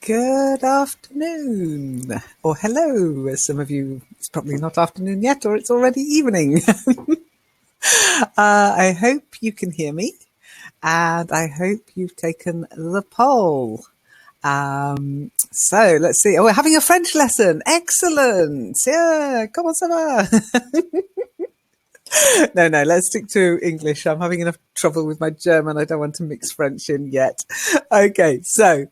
Good afternoon, or hello, as some of you, it's probably not afternoon yet, or it's already evening. I hope you can hear me, and I hope you've taken the poll. So let's see. Oh, we're having a French lesson. Excellent. Yeah, comment ça va? No, let's stick to English. I'm having enough trouble with my German. I don't want to mix French in yet. Okay, so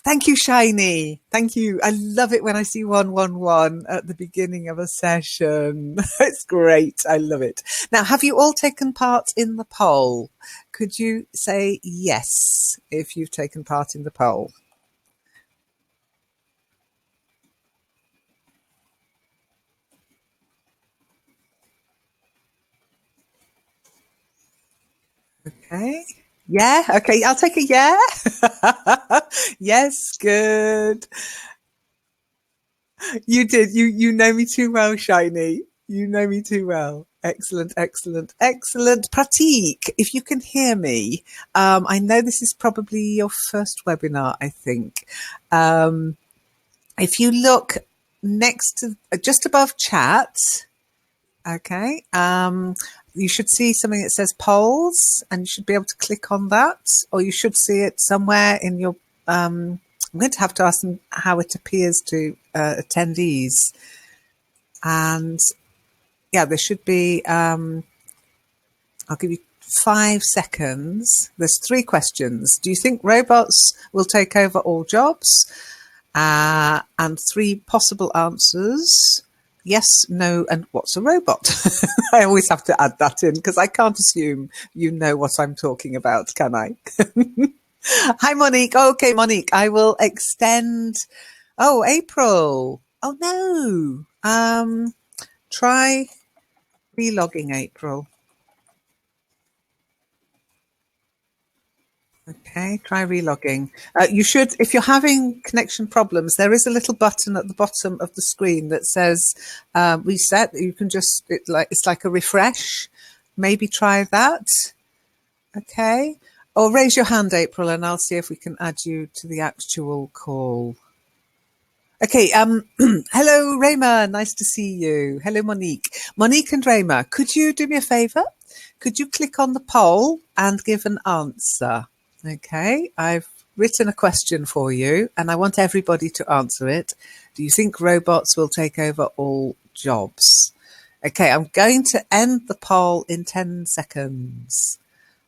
thank you, Shiny. Thank you. I love it when I see 111 at the beginning of a session. It's great. I love it. Now, have you all taken part in the poll? Could you say yes if you've taken part in the poll? Okay. Yeah. Okay. I'll take a yeah. Yes. Good. You did. You know me too well, Shiny. You know me too well. Excellent, excellent, excellent. Pratik, if you can hear me, I know this is probably your first webinar, I think. If you look next to, just above chat, okay, you should see something that says polls, and you should be able to click on that, or you should see it somewhere in your, I'm going to have to ask them how it appears to attendees. And yeah, there should be, I'll give you 5 seconds. There's 3 questions. Do you think robots will take over all jobs? And 3 possible answers. Yes, no, and what's a robot? I always have to add that in because I can't assume you know what I'm talking about, can I? Hi, Monik. Okay, Monik, I will extend. Oh, April. Oh, no. Try relogging, April. Okay, try relogging. You should, if you're having connection problems, there is a little button at the bottom of the screen that says reset. You can just, it's like a refresh. Maybe try that. Okay. Or raise your hand, April, and I'll see if we can add you to the actual call. Okay, hello, Rayma. Nice to see you. Hello, Monique. Monique and Rayma, could you do me a favor? Could you click on the poll and give an answer? Okay, I've written a question for you and I want everybody to answer it. Do you think robots will take over all jobs? Okay, I'm going to end the poll in 10 seconds.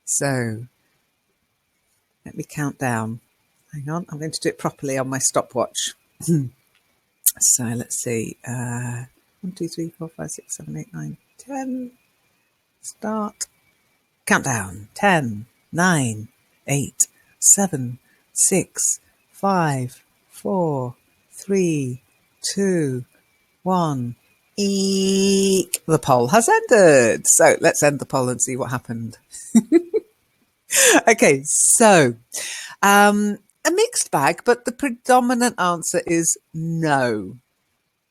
So let me count down. Hang on, I'm going to do it properly on my stopwatch. So let's see. 1, 2, 3, 4, 5, 6, 7, 8, 9, 10. Start. Countdown. 10, 9, 8, 7, 6, 5, 4, 3, 2, 1. Eek. The poll has ended. So let's end the poll and see what happened. Okay, so a mixed bag, but the predominant answer is no.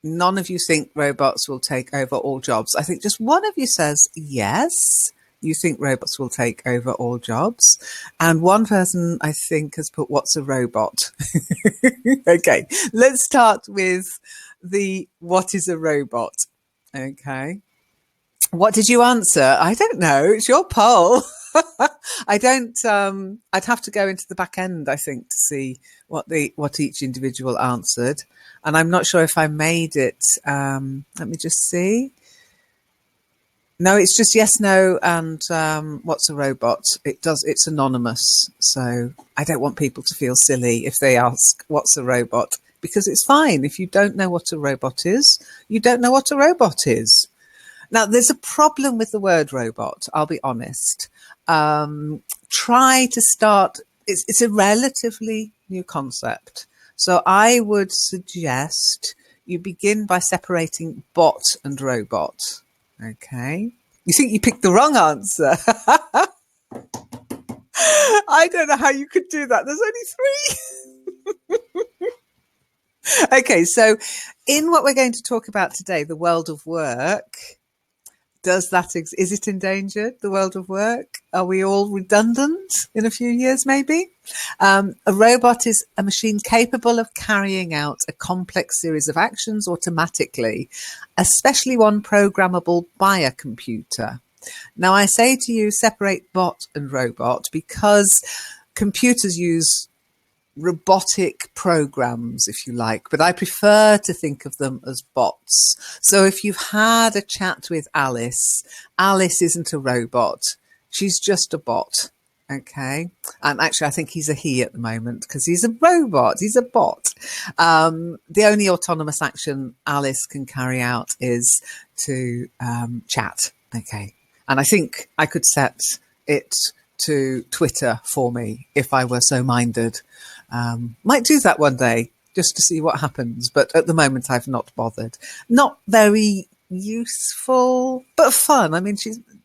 None of you think robots will take over all jobs. I think just one of you says yes. You think robots will take over all jobs. And one person, I think, has put, what's a robot? Okay, let's start with the what is a robot? Okay. What did you answer? I don't know. It's your poll. I don't. I'd have to go into the back end, I think, to see what each individual answered, and I'm not sure if I made it. Let me just see. No, it's just yes, no, and what's a robot? It's anonymous, so I don't want people to feel silly if they ask what's a robot, because it's fine if you don't know what a robot is. You don't know what a robot is. Now, there's a problem with the word robot, I'll be honest. Try to start, it's a relatively new concept. So I would suggest you begin by separating bot and robot. Okay. You think you picked the wrong answer. I don't know how you could do that. There's only 3. Okay, so in what we're going to talk about today, the world of work, Is it endangered, the world of work? Are we all redundant in a few years, maybe? A robot is a machine capable of carrying out a complex series of actions automatically, especially one programmable by a computer. Now, I say to you, separate bot and robot because computers use robotic programs, if you like, but I prefer to think of them as bots. So if you've had a chat with Alice, Alice isn't a robot. She's just a bot. Okay. Actually, I think he's a he at the moment because he's a robot. He's a bot. The only autonomous action Alice can carry out is to chat. Okay. And I think I could set it to Twitter for me if I were so minded. Might do that one day just to see what happens, but at the moment I've not bothered. Not very useful, but fun. I mean,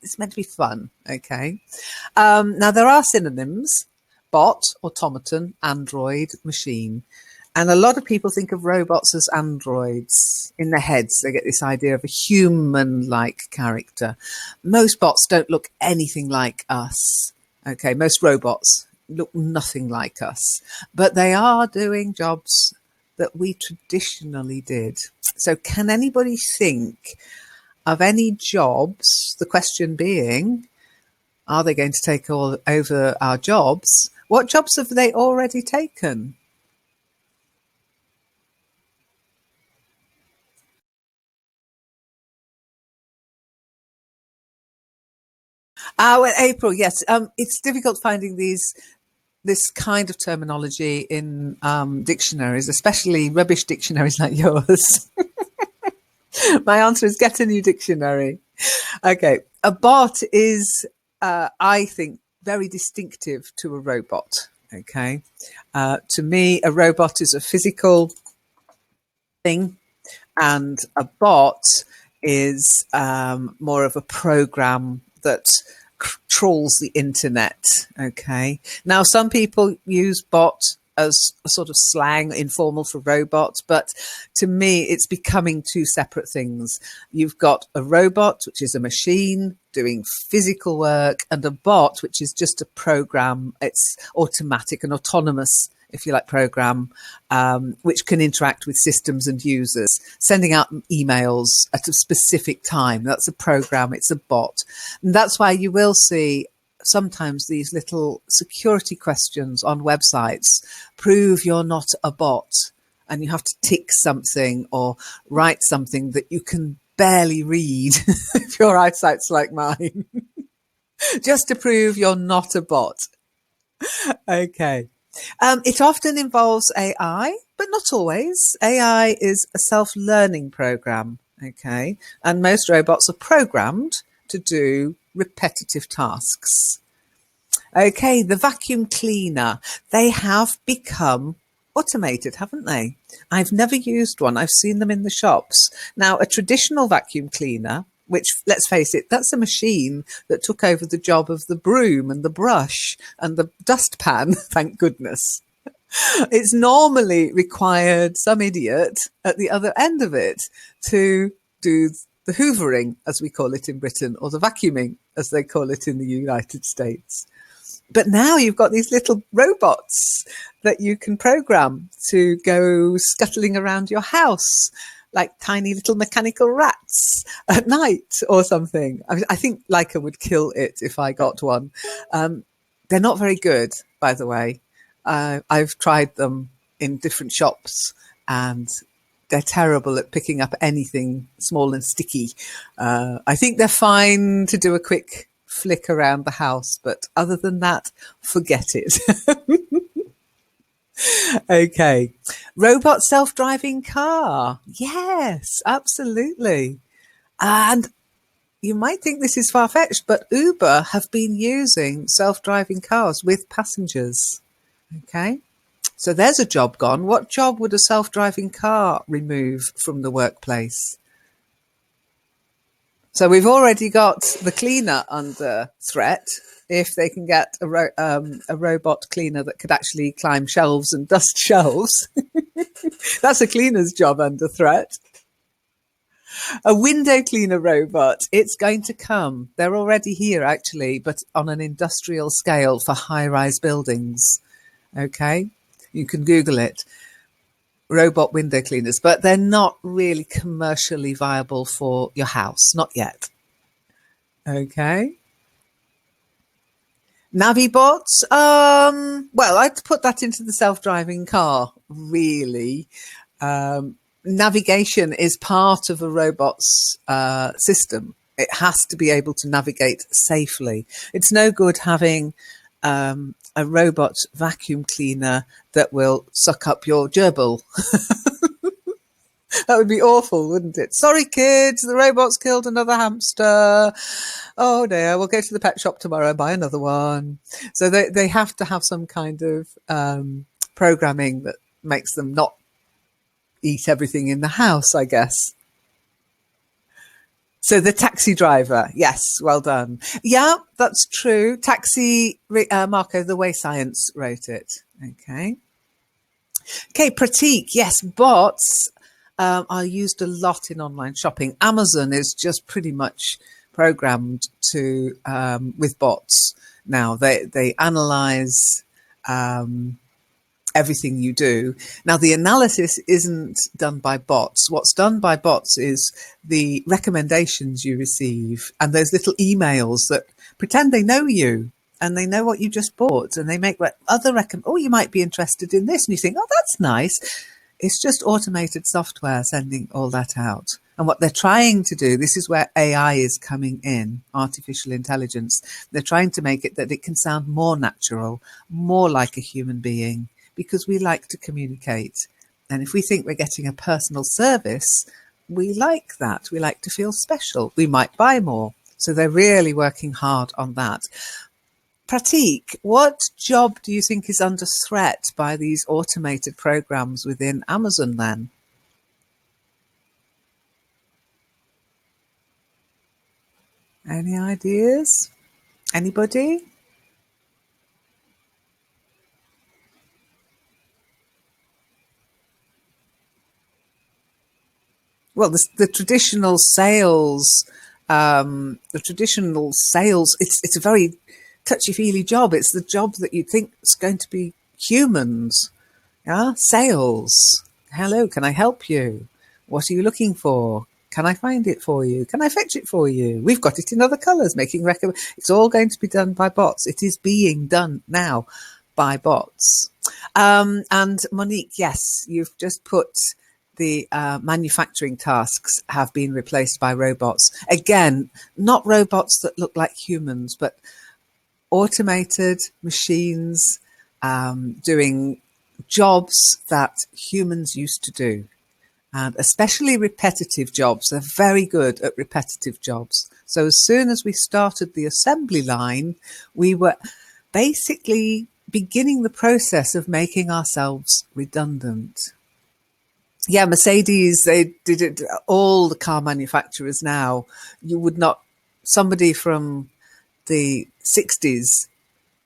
it's meant to be fun. Okay. Now there are synonyms: bot, automaton, android, machine. And a lot of people think of robots as androids in their heads. They get this idea of a human-like character. Most bots don't look anything like us. Okay, most robots look nothing like us, but they are doing jobs that we traditionally did. So can anybody think of any jobs, the question being, are they going to take all over our jobs? What jobs have they already taken? Well, April, yes. It's difficult finding this kind of terminology in dictionaries, especially rubbish dictionaries like yours. My answer is get a new dictionary. Okay. A bot is, I think, very distinctive to a robot. Okay. To me, a robot is a physical thing, and a bot is more of a program that trawls the internet. Okay. Now, some people use bot as a sort of slang, informal for robot, but to me, it's becoming two separate things. You've got a robot, which is a machine doing physical work, and a bot, which is just a program. It's automatic and autonomous, if you like, program, which can interact with systems and users, sending out emails at a specific time. That's a program. It's a bot. And that's why you will see sometimes these little security questions on websites: prove you're not a bot. And you have to tick something or write something that you can barely read if your eyesight's like mine, just to prove you're not a bot. Okay. It often involves AI, but not always. AI is a self-learning program, okay? And most robots are programmed to do repetitive tasks. Okay, the vacuum cleaner. They have become automated, haven't they? I've never used one. I've seen them in the shops. Now, a traditional vacuum cleaner, which, let's face it, that's a machine that took over the job of the broom and the brush and the dustpan, thank goodness. It's normally required some idiot at the other end of it to do the hoovering, as we call it in Britain, or the vacuuming, as they call it in the United States. But now you've got these little robots that you can program to go scuttling around your house like tiny little mechanical rats at night or something. I think Leica would kill it if I got one. They're not very good, by the way. I've tried them in different shops and they're terrible at picking up anything small and sticky. I think they're fine to do a quick flick around the house, but other than that, forget it. Okay. Robot self-driving car. Yes, absolutely. And you might think this is far-fetched, but Uber have been using self-driving cars with passengers. Okay. So there's a job gone. What job would a self-driving car remove from the workplace? So we've already got the cleaner under threat. If they can get a robot cleaner that could actually climb shelves and dust shelves, that's a cleaner's job under threat. A window cleaner robot. It's going to come. They're already here, actually, but on an industrial scale for high-rise buildings. Okay, you can Google it. Robot window cleaners, but they're not really commercially viable for your house, not yet. Okay. Navibots. Well, I'd put that into the self-driving car, really. Navigation is part of a robot's system. It has to be able to navigate safely. It's no good having a robot vacuum cleaner that will suck up your gerbil. That would be awful, wouldn't it? Sorry, kids, the robot's killed another hamster. Oh dear, we'll go to the pet shop tomorrow and buy another one. So they have to have some kind of programming that makes them not eat everything in the house, I guess. So the taxi driver, yes, well done. Yeah, that's true. Taxi, Marco, the way science wrote it. Okay. Okay, Pratik, yes, bots are used a lot in online shopping. Amazon is just pretty much programmed to with bots now. They analyze everything you do. Now, the analysis isn't done by bots. What's done by bots is the recommendations you receive and those little emails that pretend they know you and they know what you just bought, and they make other oh, you might be interested in this, and you think, oh, that's nice. It's just automated software sending all that out. And what they're trying to do, this is where AI is coming in, artificial intelligence. They're trying to make it that it can sound more natural, more like a human being, because we like to communicate. And if we think we're getting a personal service, we like that. We like to feel special. We might buy more. So they're really working hard on that. Pratik, what job do you think is under threat by these automated programs within Amazon then? Any ideas? Anybody? Well, the traditional sales, it's a very touchy-feely job. It's the job that you think is going to be humans. Yeah, sales. Hello, can I help you? What are you looking for? Can I find it for you? Can I fetch it for you? We've got it in other colours, making it's all going to be done by bots. It is being done now by bots. And Monique, yes, you've just put the manufacturing tasks have been replaced by robots. Again, not robots that look like humans, but automated machines doing jobs that humans used to do. And especially repetitive jobs. They're very good at repetitive jobs. So as soon as we started the assembly line, we were basically beginning the process of making ourselves redundant. Yeah, Mercedes, they did it. All the car manufacturers now, you would not, somebody from the 60s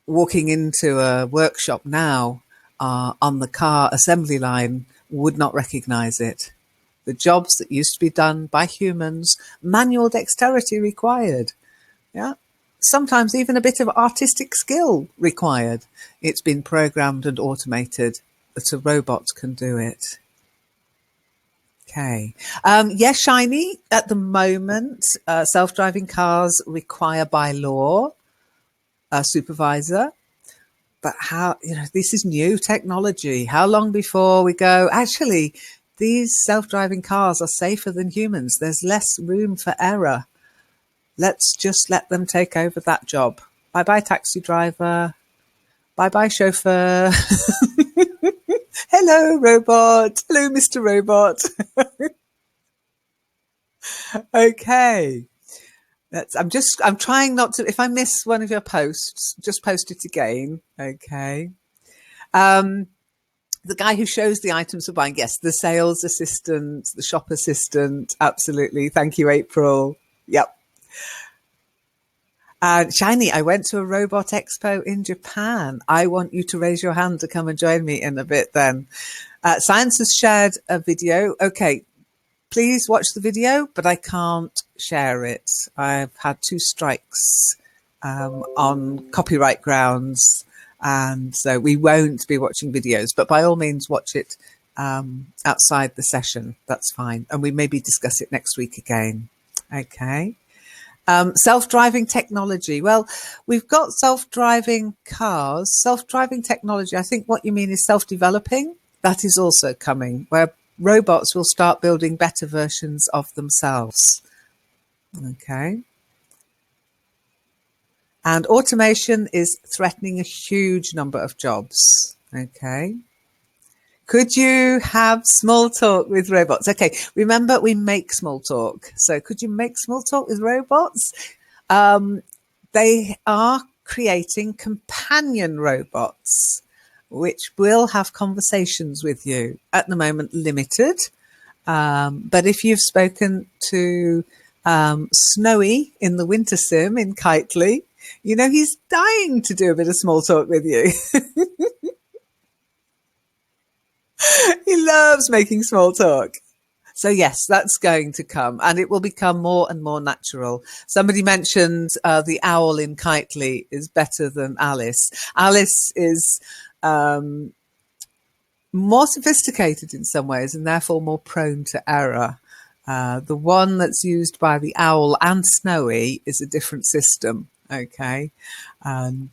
walking into a workshop now on the car assembly line would not recognize it. The jobs that used to be done by humans, manual dexterity required. Yeah. Sometimes even a bit of artistic skill required. It's been programmed and automated that a robot can do it. Okay. Yes, Shiny, at the moment, self-driving cars require by law a supervisor. But how, this is new technology. How long before we go, actually, these self-driving cars are safer than humans. There's less room for error. Let's just let them take over that job. Bye-bye, taxi driver. Bye-bye, chauffeur. Hello, robot. Hello, Mr. Robot. Okay. I'm trying not to, if I miss one of your posts, just post it again. Okay. The guy who shows the items for buying, yes, the sales assistant, the shop assistant, absolutely. Thank you, April. Yep. Shiny, I went to a robot expo in Japan. I want you to raise your hand to come and join me in a bit then. Science has shared a video. Okay, Please watch the video, but I can't share it. I've had 2 strikes on copyright grounds, and so we won't be watching videos. But by all means, watch it outside the session. That's fine. And we maybe discuss it next week again. Okay. Self-driving technology. Well, we've got self-driving cars, self-driving technology. I think what you mean is self-developing. That is also coming, where robots will start building better versions of themselves. Okay. And automation is threatening a huge number of jobs. Okay. Could you have small talk with robots? Okay, remember we make small talk. So could you make small talk with robots? They are creating companion robots, which will have conversations with you. At the moment, limited. But if you've spoken to Snowy in the winter sim in Kitely, you know he's dying to do a bit of small talk with you. He loves making small talk. So yes, that's going to come, and it will become more and more natural. Somebody mentioned the owl in Kitely is better than Alice. Alice is more sophisticated in some ways and therefore more prone to error. The one that's used by the owl and Snowy is a different system. Okay. And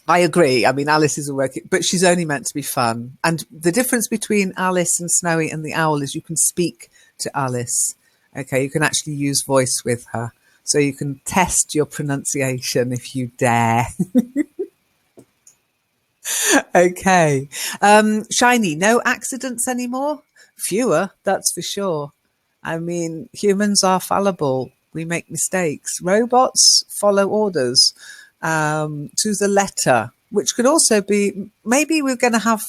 I agree. I mean, Alice is a working, but she's only meant to be fun. And the difference between Alice and Snowy and the owl is you can speak to Alice. Okay, you can actually use voice with her. So you can test your pronunciation if you dare. Okay. Shiny, no accidents anymore? Fewer, that's for sure. I mean, humans are fallible. We make mistakes. Robots follow orders to the letter, which could also be, maybe we're going to have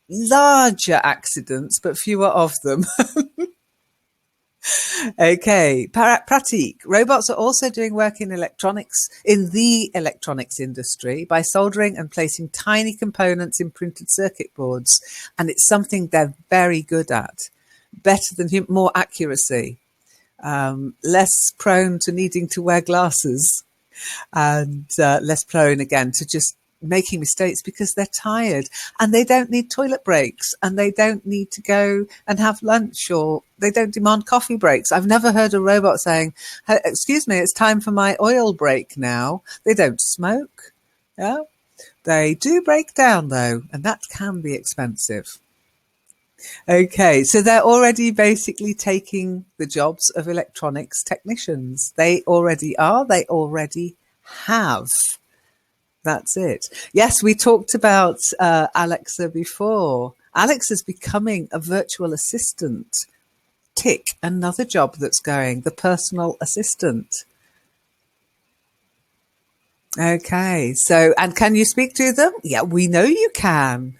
larger accidents, but fewer of them. Okay, Pratik. Robots are also doing work in the electronics industry by soldering and placing tiny components in printed circuit boards. And it's something they're very good at. Better than more accuracy, less prone to needing to wear glasses, and less prone again to just making mistakes because they're tired and they don't need toilet breaks and they don't need to go and have lunch, or they don't demand coffee breaks. I've never heard a robot saying, hey, excuse me, it's time for my oil break now. They don't smoke. Yeah, they do break down though, and that can be expensive. Okay, so they're already basically taking the jobs of electronics technicians. They already are, they already have. That's it. Yes, we talked about Alexa before. Alexa is becoming a virtual assistant. Tick, another job that's going, the personal assistant. Okay, so, and can you speak to them? Yeah, we know you can.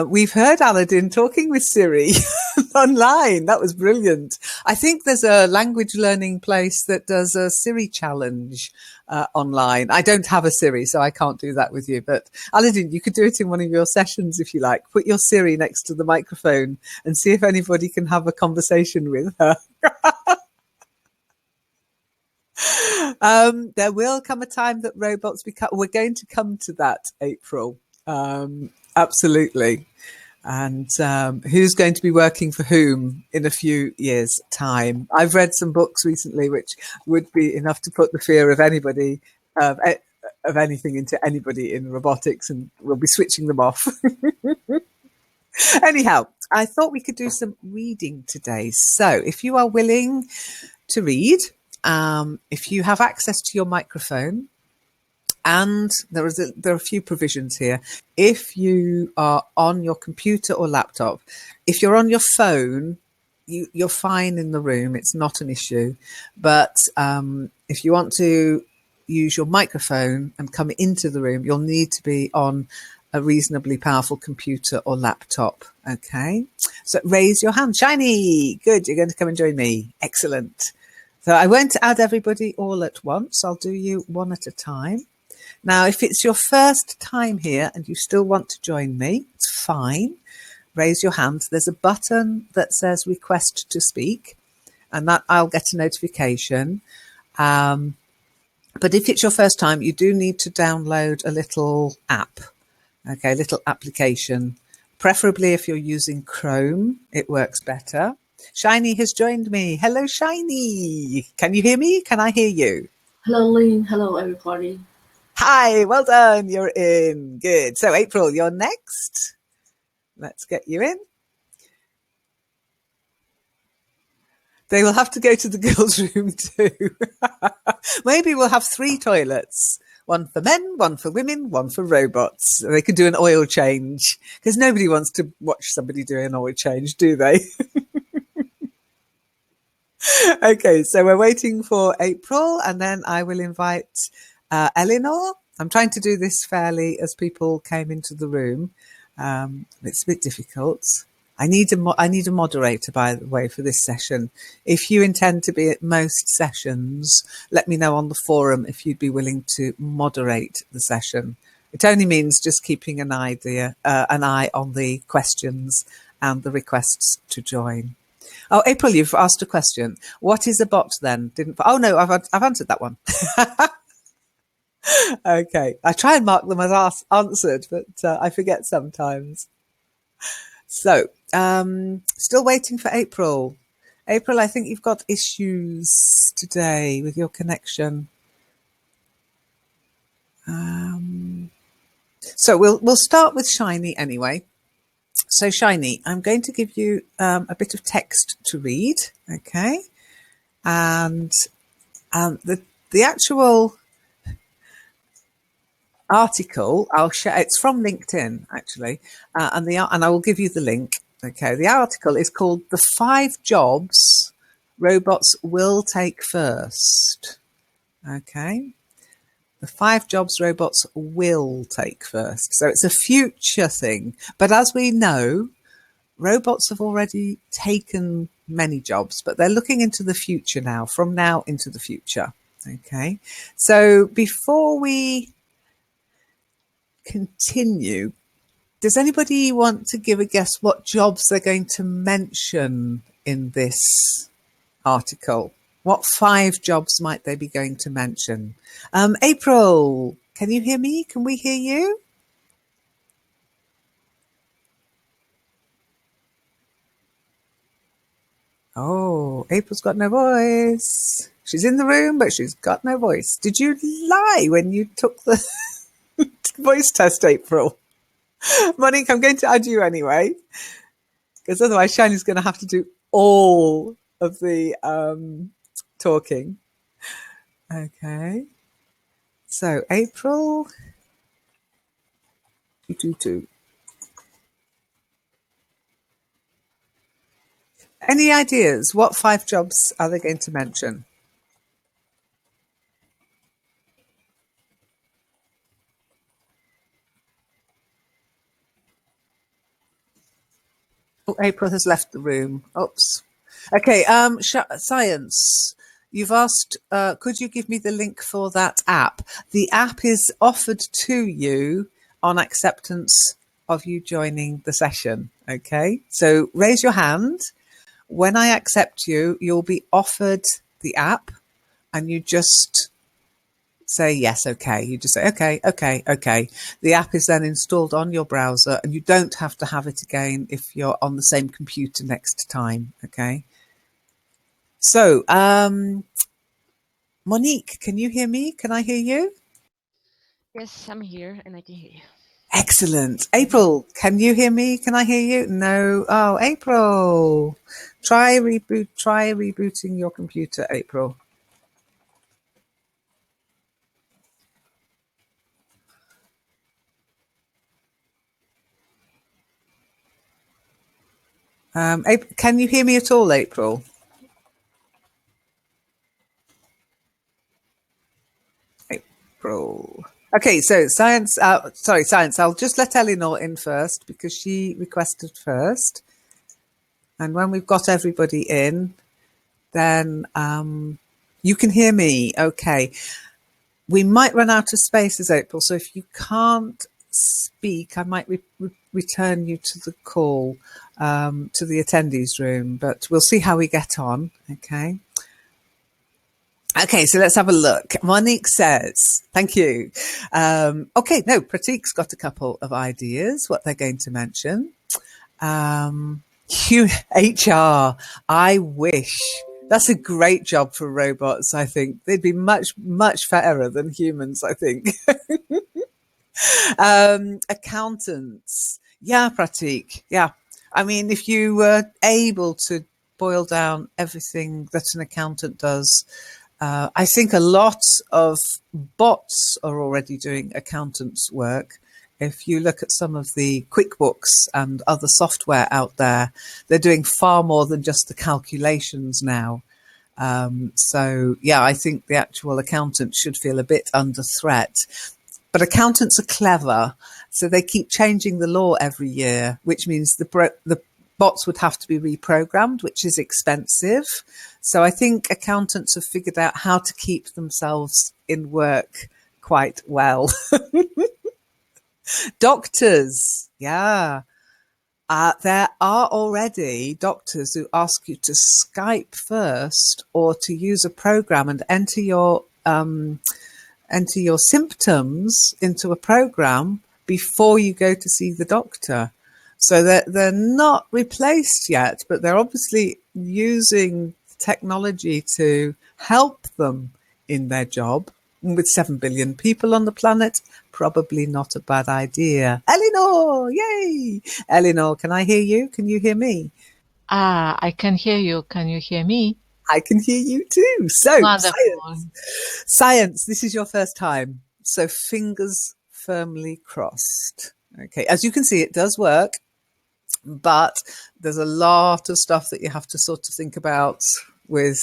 We've heard Aladdin talking with Siri online. That was brilliant. I think there's a language learning place that does a Siri challenge online. I don't have a Siri, so I can't do that with you. But Aladdin, you could do it in one of your sessions if you like. Put your Siri next to the microphone and see if anybody can have a conversation with her. There will come a time that robots become. We're going to come to that, April. Absolutely. And who's going to be working for whom in a few years' time? I've read some books recently which would be enough to put the fear of anybody, of anything into anybody in robotics, and we'll be switching them off. Anyhow, I thought we could do some reading today. So if you are willing to read, if you have access to your microphone, and there are a few provisions here. If you are on your computer or laptop, if you're on your phone, you're fine in the room. It's not an issue. But if you want to use your microphone and come into the room, you'll need to be on a reasonably powerful computer or laptop. Okay. So raise your hand. Shiny. Good. You're going to come and join me. Excellent. So I won't add everybody all at once. I'll do you one at a time. Now, if it's your first time here and you still want to join me, it's fine. raise your hand. There's a button that says request to speak, and that I'll get a notification. But if it's your first time, you do need to download a little app, okay, a little application. Preferably if you're using Chrome, it works better. Shiny has joined me. Hello, Shiny. Can you hear me? Can I hear you? Hello, Lynn. Hello, everybody. Hi, well done. You're in. Good. So, April, you're next. Let's get you in. They will have to go to the girls' room too. Maybe we'll have 3 toilets. One for men, one for women, one for robots. They could do an oil change because nobody wants to watch somebody do an oil change, do they? Okay, so we're waiting for April, and then I will invite Elinor. I'm trying to do this fairly as people came into the room. It's a bit difficult. I need a moderator, by the way, for this session. If you intend to be at most sessions, let me know on the forum if you'd be willing to moderate the session. It only means just keeping an eye on the questions and the requests to join. Oh, April, you've asked a question. What is a bot then? Oh no, I've answered that one. Okay, I try and mark them as answered, but I forget sometimes. So, still waiting for April. April, I think you've got issues today with your connection. So we'll start with Shiny anyway. So Shiny, I'm going to give you a bit of text to read, okay? And the actual article I'll share. It's from LinkedIn actually, and I will give you the link. Okay, the article is called "The 5 Jobs Robots Will Take First." Okay, the 5 jobs robots will take first. So it's a future thing, but as we know, robots have already taken many jobs, but they're looking into the future now, from now into the future. Okay, so before we continue, does anybody want to give a guess what jobs they're going to mention in this article? What 5 jobs might they be going to mention? April, can you hear me? Can we hear you? Oh, April's got no voice. She's in the room, but she's got no voice. Did you lie when you took the voice test, April? Monik, I'm going to add you anyway, because otherwise Shiny's going to have to do all of the talking. Okay. So, April. Two. Any ideas? What 5 jobs are they going to mention? Oh, April has left the room. Oops. Okay, science. You've asked, could you give me the link for that app? The app is offered to you on acceptance of you joining the session. Okay, so raise your hand. When I accept you, you'll be offered the app, and you just say yes, okay. You just say okay. The app is then installed on your browser, and you don't have to have it again if you're on the same computer next time. Okay. So, Monique, can you hear me? Can I hear you? Yes, I'm here and I can hear you. Excellent. April, can you hear me? Can I hear you? No. Oh, April. Try rebooting your computer, April. Can you hear me at all, April? April. Okay, so science. Science. I'll just let Elinor in first because she requested first, and when we've got everybody in, then you can hear me. Okay. We might run out of spaces, April. So if you can't speak, I might return you to the call, to the attendees room, but we'll see how we get on. Okay. Okay, so let's have a look. Monik says, thank you. Okay, no, Pratik's got a couple of ideas, what they're going to mention. HR, I wish. That's a great job for robots, I think. They'd be much, much fairer than humans, I think. Accountants. Yeah, Pratik. Yeah. I mean, if you were able to boil down everything that an accountant does, I think a lot of bots are already doing accountants' work. If you look at some of the QuickBooks and other software out there, they're doing far more than just the calculations now. So, yeah, I think the actual accountant should feel a bit under threat. But accountants are clever, so they keep changing the law every year, which means the bots would have to be reprogrammed, which is expensive. So I think accountants have figured out how to keep themselves in work quite well. Doctors, yeah. There are already doctors who ask you to Skype first or to use a program and enter your symptoms into a program before you go to see the doctor. So they're not replaced yet, but they're obviously using technology to help them in their job. And with 7 billion people on the planet, probably not a bad idea. Elinor, yay! Elinor, can I hear you? Can you hear me? I can hear you. Can you hear me? I can hear you too. So, Wonderful. Science, this is your first time. So fingers firmly crossed. Okay, as you can see, it does work, but there's a lot of stuff that you have to sort of think about with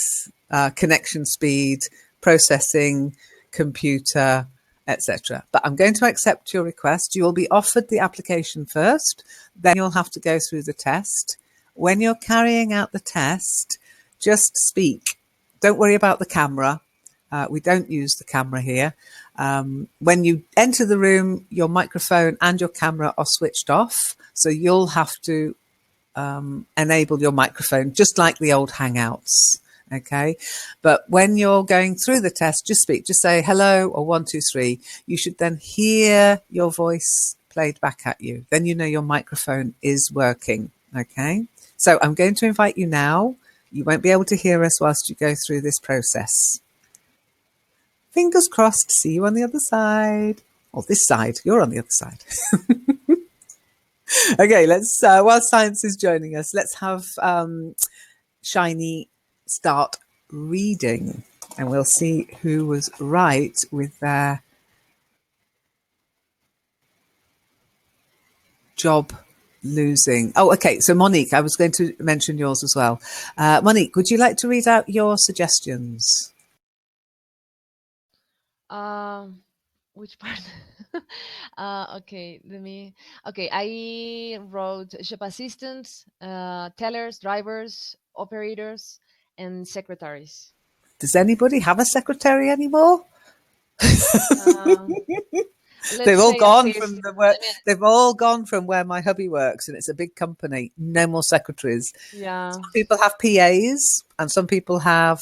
connection speed, processing, computer, etc. But I'm going to accept your request. You will be offered the application first, then you'll have to go through the test. When you're carrying out the test, just speak. Don't worry about the camera. We don't use the camera here. When you enter the room, your microphone and your camera are switched off. So you'll have to enable your microphone, just like the old Hangouts. Okay. But when you're going through the test, just speak. Just say hello or 1, 2, 3. You should then hear your voice played back at you. Then you know your microphone is working. Okay. So I'm going to invite you now. You won't be able to hear us whilst you go through this process. Fingers crossed, see you on the other side. Or this side, you're on the other side. Okay, let's, while Science is joining us, let's have Shiny start reading. And we'll see who was right with their job losing. Oh, okay, so Monik, I was going to mention yours as well. Monik, would you like to read out your suggestions? Which part? Okay, let me. Okay, I wrote shop assistants, tellers, drivers, operators, and secretaries. Does anybody have a secretary anymore? Let's They've all say gone from assistant. the work. They've all gone from where my hubby works, and it's a big company. No more secretaries. Yeah, Some people have PAs, and some people have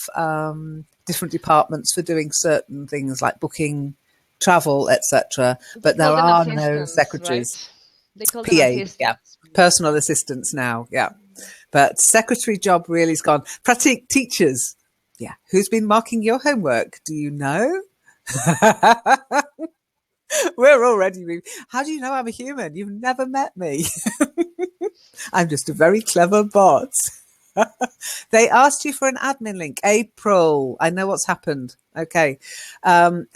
different departments for doing certain things like booking, travel, etc. they But there call them are no assistants, secretaries. right? They call them PA, yeah, assistants. personal assistants now, yeah. But secretary job really's gone. Pratik, teachers, yeah. Who's been marking your homework? Do you know? We're already. How do you know I'm a human? You've never met me. I'm just a very clever bot. They asked you for an admin link. April, I know what's happened. Okay.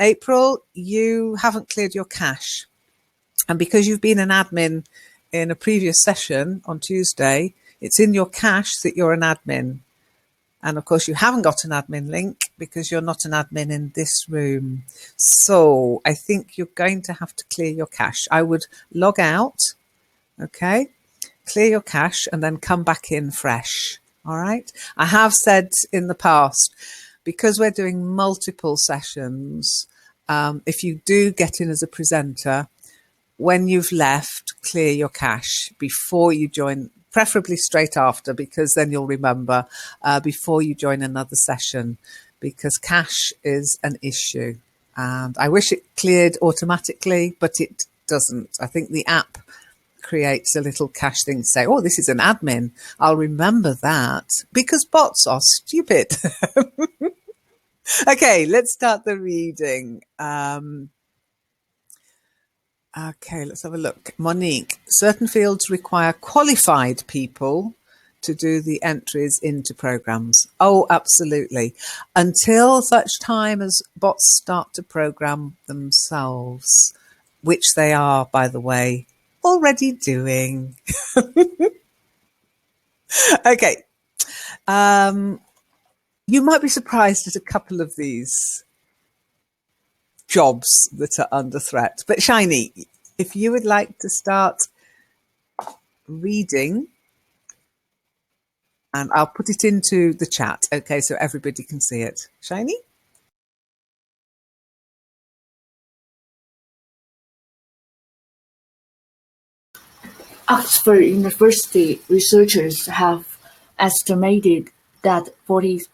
April, you haven't cleared your cache. And because you've been an admin in a previous session on Tuesday, it's in your cache that you're an admin. And of course, you haven't got an admin link because you're not an admin in this room. So I think you're going to have to clear your cache. I would log out, okay, clear your cache, and then come back in fresh. All right. I have said in the past, because we're doing multiple sessions, if you do get in as a presenter, when you've left, clear your cache before you join, preferably straight after, because then you'll remember before you join another session, because cache is an issue. And I wish it cleared automatically, but it doesn't. I think the app creates a little cache thing to say, oh, this is an admin. I'll remember that, because bots are stupid. Okay, let's start the reading. Okay, let's have a look. Monique, certain fields require qualified people to do the entries into programs. Oh, absolutely. Until such time as bots start to program themselves, which they are, by the way, already doing. Okay. You might be surprised at a couple of these jobs that are under threat. But Shiny, if you would like to start reading, and I'll put it into the chat, okay, so everybody can see it. Shiny? Oxford University researchers have estimated that 47%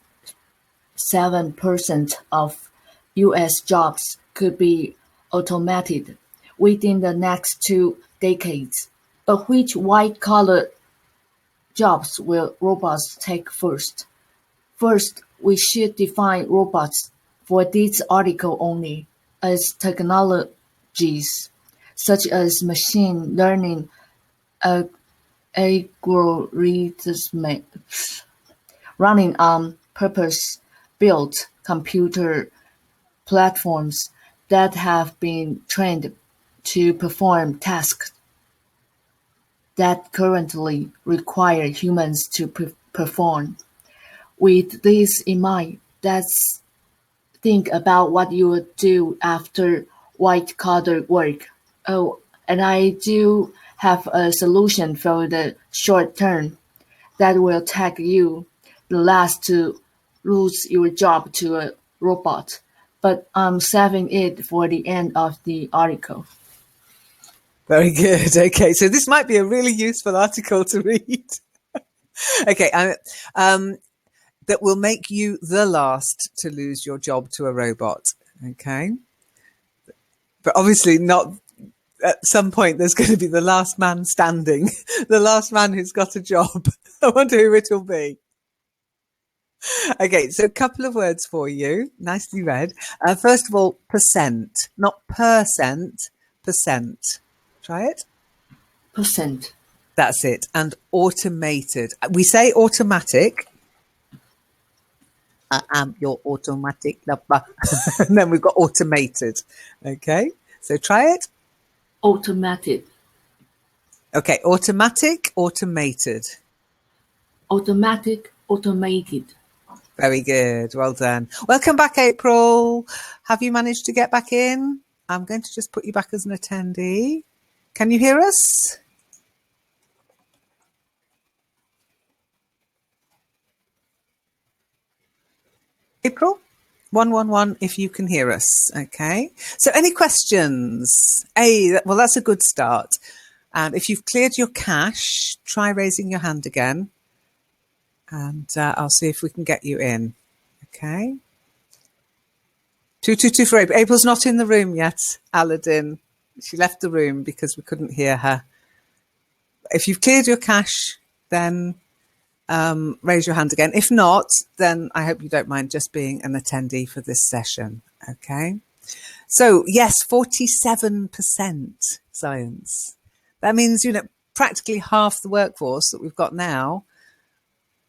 of US jobs could be automated within the next 2 decades. But which white-collar jobs will robots take first? First, we should define robots for this article only as technologies such as machine learning algorithms running on purpose-built computer platforms that have been trained to perform tasks that currently require humans to perform. With this in mind, let's think about what you would do after white-collar work. Oh, and I do have a solution for the short term that will take you the last to lose your job to a robot, but I'm saving it for the end of the article. Very good. Okay, so this might be a really useful article to read. Okay, that will make you the last to lose your job to a robot. Okay, but obviously not. At some point, there's going to be the last man standing, the last man who's got a job. I wonder who it will be. Okay, so a couple of words for you, nicely read. First of all, percent, not percent, percent. Try it. Percent. That's it. And automated. We say automatic. I am your automatic lover. And then we've got automated. Okay, so try it. Automated. Okay, automatic, automated. Automatic, automated. Very good. Well done. Welcome back, April. Have you managed to get back in? I'm going to just put you back as an attendee. Can you hear us? April? 111 if you can hear us. Okay. So any questions? Well, that's a good start. And if you've cleared your cache, try raising your hand again. And I'll see if we can get you in. Okay. 222 for April. April's not in the room yet, Aladdin. She left the room because we couldn't hear her. If you've cleared your cache, then raise your hand again. If not, then I hope you don't mind just being an attendee for this session. Okay. So yes, 47% science. That means, practically half the workforce that we've got now.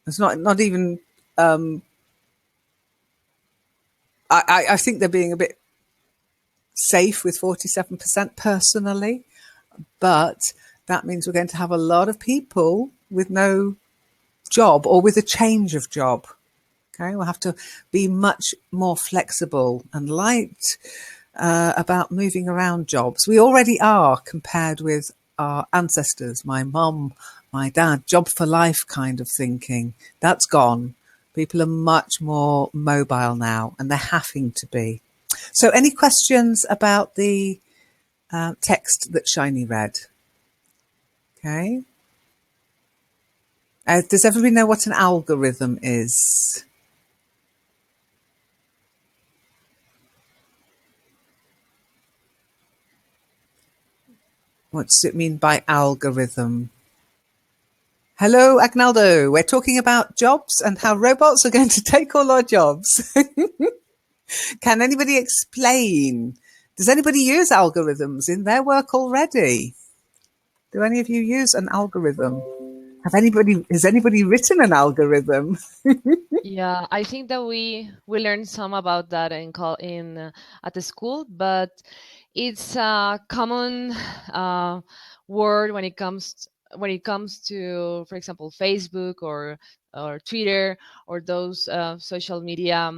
It's not even, I think they're being a bit safe with 47% personally, but that means we're going to have a lot of people with no job or with a change of job. Okay, we'll have to be much more flexible and light about moving around jobs. We already are compared with our ancestors, my mum, my dad, job for life kind of thinking. That's gone. People are much more mobile now and they're having to be. So any questions about the text that Shiny read. Okay. Does everybody know what an algorithm is? What does it mean by algorithm? Hello, Agnaldo. We're talking about jobs and how robots are going to take all our jobs. Can anybody explain? Does anybody use algorithms in their work already? Do any of you use an algorithm? Has anybody written an algorithm? Yeah, I think that we learned some about that at the school, but it's a common word when it comes to, for example, Facebook or Twitter or those social media,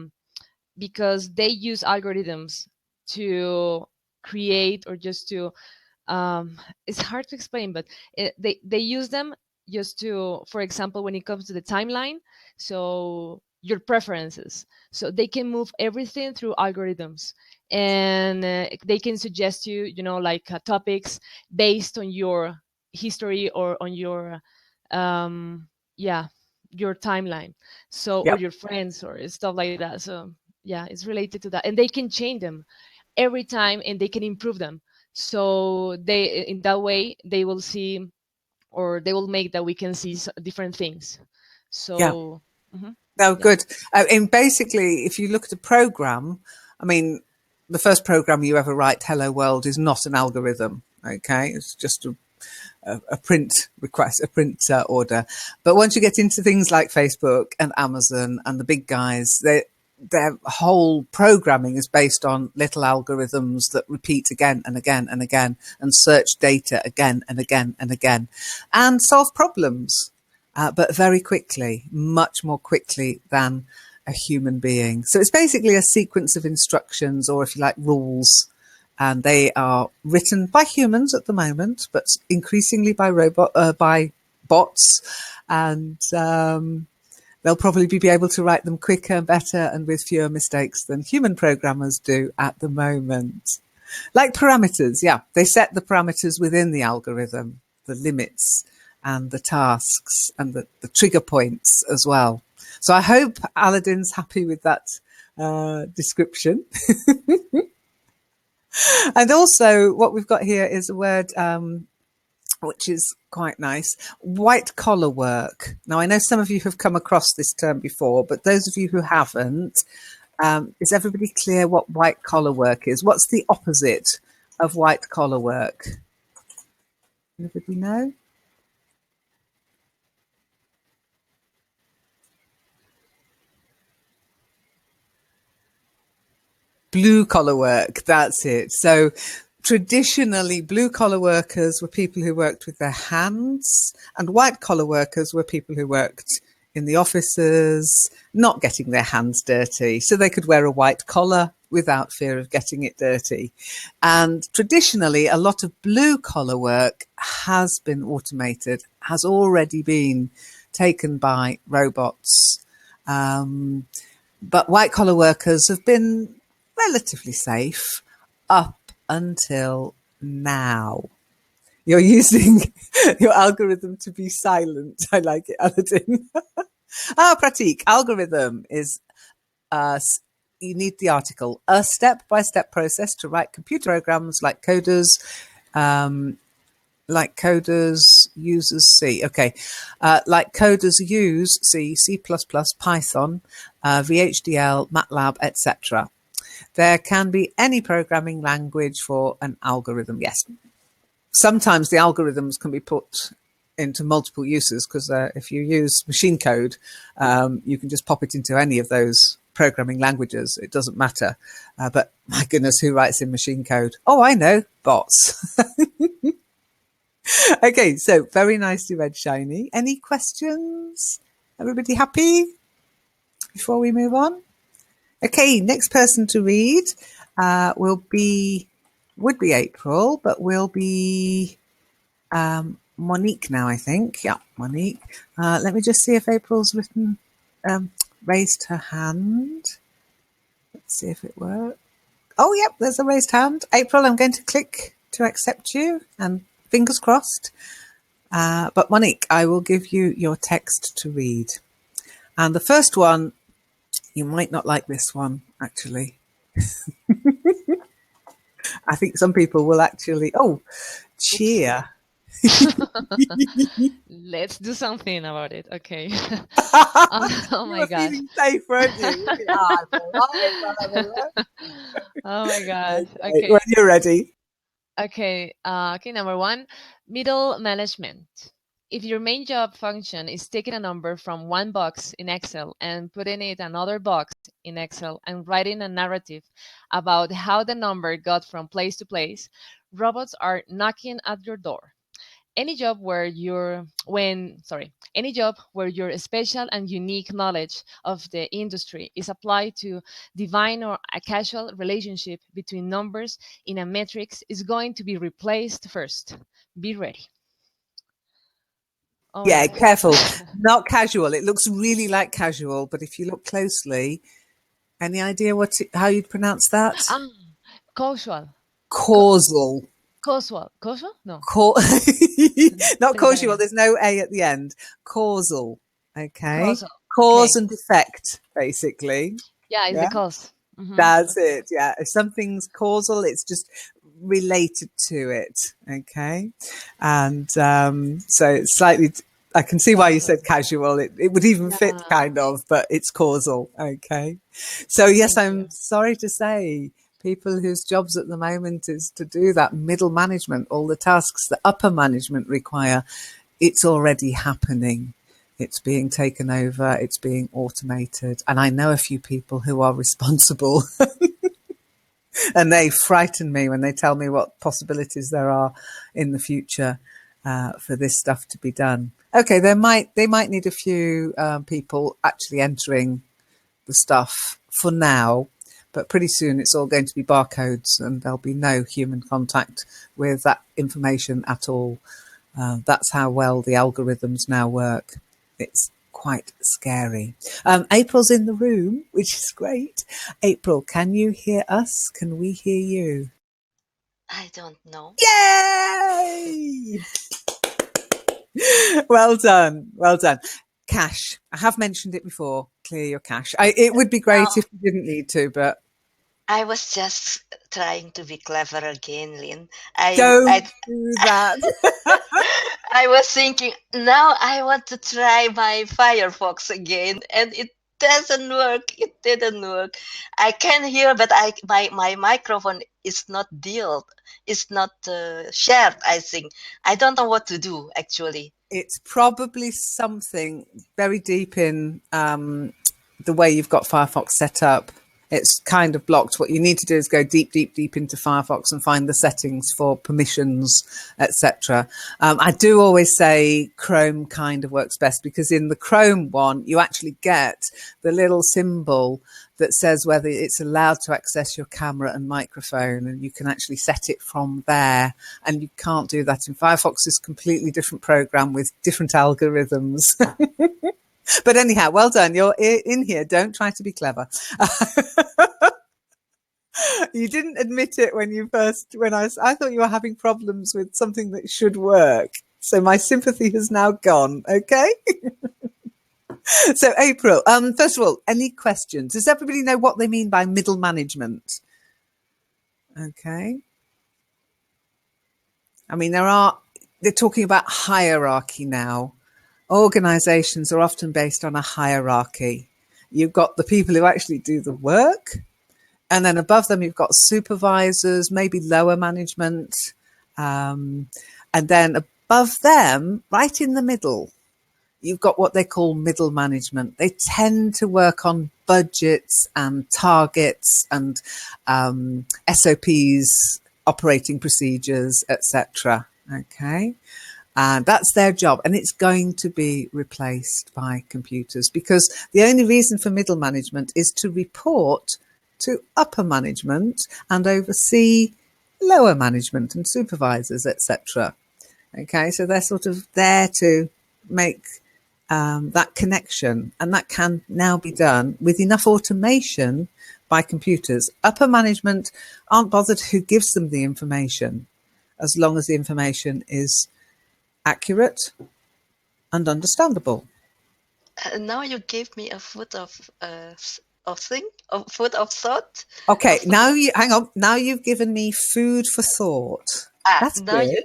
because they use algorithms to create or just to it's hard to explain, but they use them just to, for example, when it comes to the timeline, so your preferences, so they can move everything through algorithms, and they can suggest you, like topics based on your history or on your yeah, your timeline, so, or Yep. your friends or stuff like that. So yeah, it's related to that, and they can change them every time, and they can improve them, so they, in that way, they will see, or they will make that we can see different things. Yeah. So No, yeah. good. And basically, if you look at a program, I mean, the first program you ever write, Hello World, is not an algorithm. Okay, it's just a print request, a print order. But once you get into things like Facebook and Amazon and the big guys, their whole programming is based on little algorithms that repeat again and again and again and search data again and again and again and solve problems, but very quickly, much more quickly than a human being. So it's basically a sequence of instructions, or if you like, rules, and they are written by humans at the moment, but increasingly by bots, and they'll probably be able to write them quicker, better, and with fewer mistakes than human programmers do at the moment. Like parameters, yeah, they set the parameters within the algorithm, the limits and the tasks and the trigger points as well. So I hope Aladdin's happy with that description. And also what we've got here is a word which is quite nice, white collar work. Now, I know some of you have come across this term before, but those of you who haven't, is everybody clear what white collar work is? What's the opposite of white collar work? Anybody know? Blue collar work, that's it. So traditionally, blue collar workers were people who worked with their hands, and white collar workers were people who worked in the offices, not getting their hands dirty, so they could wear a white collar without fear of getting it dirty. And traditionally, a lot of blue collar work has been automated, has already been taken by robots. But white collar workers have been relatively safe up until now. You're using your algorithm to be silent. I like it, Aladdin. Pratik, algorithm is, you need the article, a step-by-step process to write computer programs like coders, users C. Okay. Like coders use C, C++, Python, VHDL, MATLAB, etc. There can be any programming language for an algorithm. Yes. Sometimes the algorithms can be put into multiple uses, because if you use machine code, you can just pop it into any of those programming languages. It doesn't matter. But my goodness, who writes in machine code? Oh, I know, bots. Okay, so very nicely read, Shiny. Any questions? Everybody happy before we move on? Okay, next person to read would be April, but will be Monique now, I think. Yeah, Monique. Let me just see if April's raised her hand. Let's see if it works. Oh, yep, there's a raised hand. April, I'm going to click to accept you, and fingers crossed. But Monik, I will give you your text to read. And the first one, you might not like this one, actually. I think some people will actually, cheer. Let's do something about it. Okay. Oh You my were gosh. feeling safe, weren't you? I'm all right. Oh my gosh. Okay, when Okay. you're ready. Okay, number one, middle management. If your main job function is taking a number from one box in Excel and putting it in another box in Excel and writing a narrative about how the number got from place to place, robots are knocking at your door. Any job where your special and unique knowledge of the industry is applied to divine or a casual relationship between numbers in a matrix is going to be replaced first. Be ready. Oh my Yeah, gosh. careful. Not casual. It looks really like casual, but if you look closely, any idea how you'd pronounce that? Ah, casual. Co- Causal. Casual. Casual? No. Cau- Not Say that causal. again. There's no A at the end. Causal. Okay. Causal. Cause Okay. and effect, basically. Yeah, it's the Yeah. cause. Mm-hmm. That's it. Yeah. If something's causal, it's just related to it. Okay. And so it's slightly, I can see why you said casual. It would even fit Yeah. kind of, but it's causal. Okay. So yes, Thank I'm you. sorry to say people whose jobs at the moment is to do that middle management, all the tasks that upper management require, it's already happening. It's being taken over, it's being automated. And I know a few people who are responsible and they frighten me when they tell me what possibilities there are in the future for this stuff to be done. Okay, they might need a few people actually entering the stuff for now, but pretty soon it's all going to be barcodes and there'll be no human contact with that information at all. That's how well the algorithms now work. It's quite scary. April's in the room, which is great. April, can you hear us? Can we hear you? I don't know. Yay! Well done. Well done. Cache. I have mentioned it before. Clear your cache. It would be great Now, if you didn't need to, but I was just trying to be clever again, Lynn. I, don't I, do that. I was thinking, now I want to try my Firefox again, and it doesn't work. It didn't work. I can hear, but my microphone is not dealt. It's not shared, I think. I don't know what to do, actually. It's probably something very deep in the way you've got Firefox set up. It's kind of blocked. What you need to do is go deep, deep, deep into Firefox and find the settings for permissions, etc. I do always say Chrome kind of works best because in the Chrome one, you actually get the little symbol that says whether it's allowed to access your camera and microphone, and you can actually set it from there. And you can't do that in Firefox. It's a completely different program with different algorithms. But anyhow, well done. You're in here. Don't try to be clever. You didn't admit it when I thought you were having problems with something that should work. So my sympathy has now gone. Okay. So April, first of all, any questions? Does everybody know what they mean by middle management? Okay. I mean, they're talking about hierarchy now. Organizations are often based on a hierarchy. You've got the people who actually do the work, and then above them, you've got supervisors, maybe lower management. And then above them, right in the middle, you've got what they call middle management. They tend to work on budgets and targets and SOPs, operating procedures, etc. Okay. And that's their job. And it's going to be replaced by computers because the only reason for middle management is to report to upper management and oversee lower management and supervisors, etc. Okay, so they're sort of there to make that connection, and that can now be done with enough automation by computers. Upper management aren't bothered who gives them the information. as long as the information is accurate and understandable. Now you gave me a food of thought. Okay, Of, now you hang on. Now you've given me food for thought. That's now good.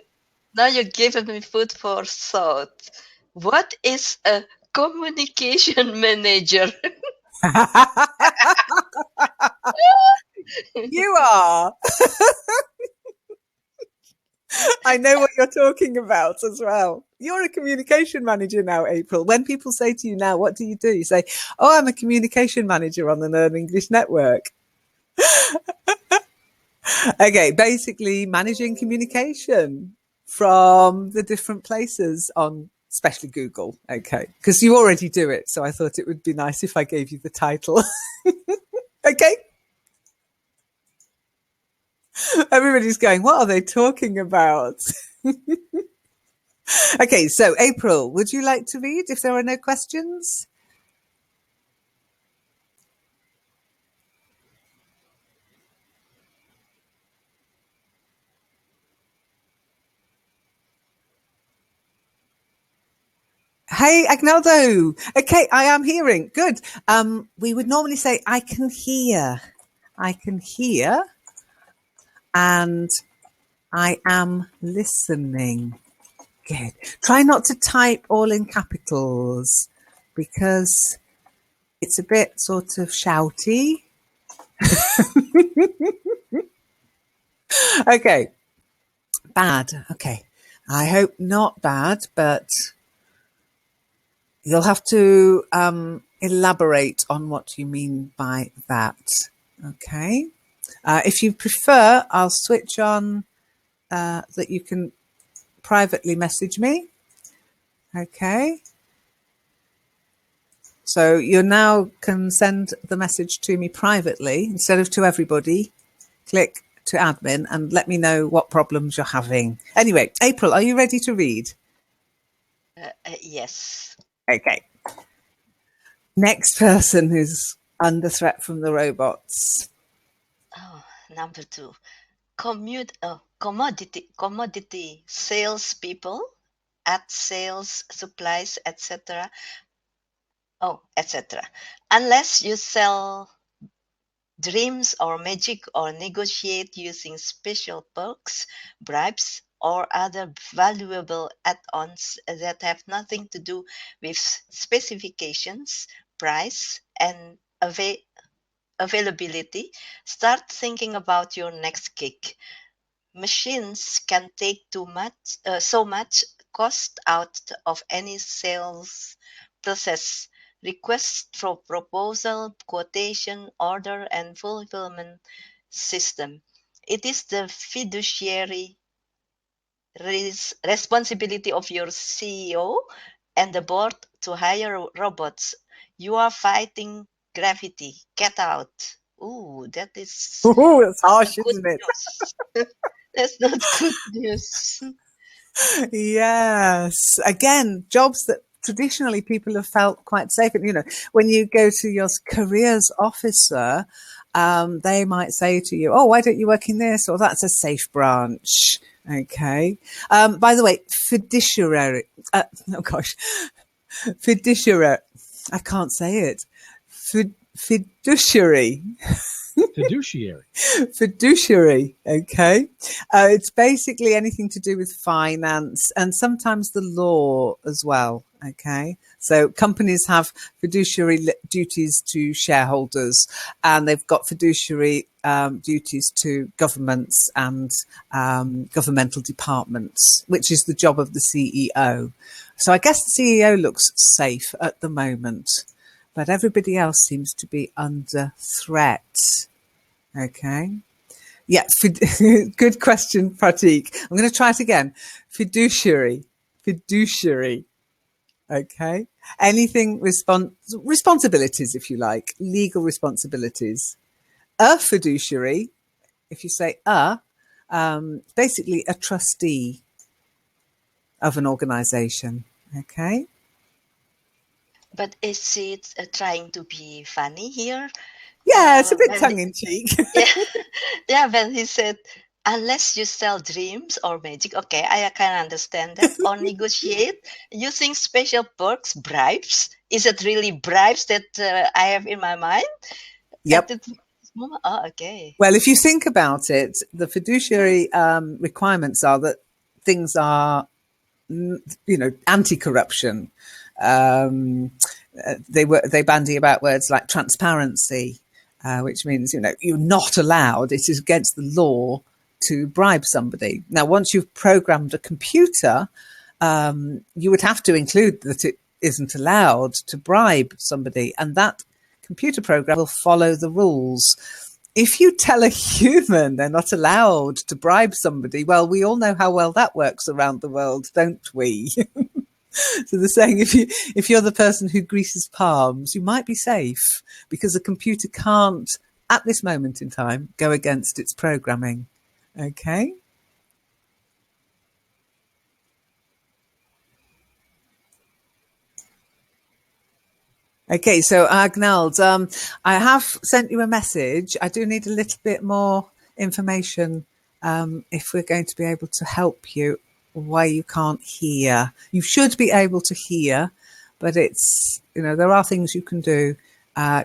you're giving me food for thought. What is a communication manager? You are. I know what you're talking about as well. You're a communication manager now, April. When people say to you now, what do? You say, oh, I'm a communication manager on the Learn English Network. Okay, basically managing communication from the different places on, especially Google. Okay, because you already do it. So I thought it would be nice if I gave you the title. Okay. Everybody's going, what are they talking about? Okay, so April, would you like to read if there are no questions? Hey, Agnaldo. Okay, I am hearing. Good. We would normally say, I can hear. I can hear. And I am listening. Good. Try not to type all in capitals because it's a bit sort of shouty. Okay. Bad. Okay. I hope not bad, but you'll have to elaborate on what you mean by that. Okay. If you prefer, I'll switch on that you can privately message me. Okay. So you now can send the message to me privately instead of to everybody. Click to admin and let me know what problems you're having. Anyway, April, are you ready to read? Yes. Okay. Next person who's under threat from the robots. Oh, number 2. Commodity salespeople at sales, supplies, etc. Oh, etc. Unless you sell dreams or magic or negotiate using special perks, bribes, or other valuable add-ons that have nothing to do with specifications, price, and availability, start thinking about your next gig. Machines can take so much cost out of any sales process. Request for proposal, quotation, order, and fulfillment system. It is the fiduciary responsibility of your CEO and the board to hire robots. You are fighting gravity. Get out. Ooh, that is Ooh, that's not harsh, a good isn't it? news. That's not good news. Yes. Again, jobs that traditionally people have felt quite safe. And, when you go to your careers officer, they might say to you, oh, why don't you work in this? Or that's a safe branch. Okay. By the way, fiduciary. Oh, gosh. Fiduciary. I can't say it. Fiduciary. Fiduciary. Fiduciary, okay. It's basically anything to do with finance and sometimes the law as well, okay. So companies have fiduciary duties to shareholders and they've got fiduciary duties to governments and governmental departments, which is the job of the CEO. So I guess the CEO looks safe at the moment, but everybody else seems to be under threat. Okay. Yeah. Good question, Pratik. I'm going to try it again. Fiduciary. Okay. Anything responsibilities, if you like, legal responsibilities. A fiduciary, if you say basically a trustee of an organization. Okay. But is it trying to be funny here? Yeah, it's a bit When tongue in cheek. yeah, yeah, when he said Unless you sell dreams or magic, okay, I can understand that. Or negotiate using special perks, bribes. Is it really bribes that I have in my mind at Yep. this moment? Oh, okay. Well, if you think about it, the fiduciary requirements are that things are, anti-corruption. Um, they bandy about words like transparency, which means you're not allowed. It is against the law to bribe somebody. Now, once you've programmed a computer, you would have to include that it isn't allowed to bribe somebody, and that computer program will follow the rules. If you tell a human they're not allowed to bribe somebody, well, we all know how well that works around the world, don't we? So they're saying if you're the person who greases palms, you might be safe because a computer can't, at this moment in time, go against its programming. Okay? Okay, so Agnald, I have sent you a message. I do need a little bit more information if we're going to be able to help you why you can't hear. You should be able to hear, but it's, there are things you can do,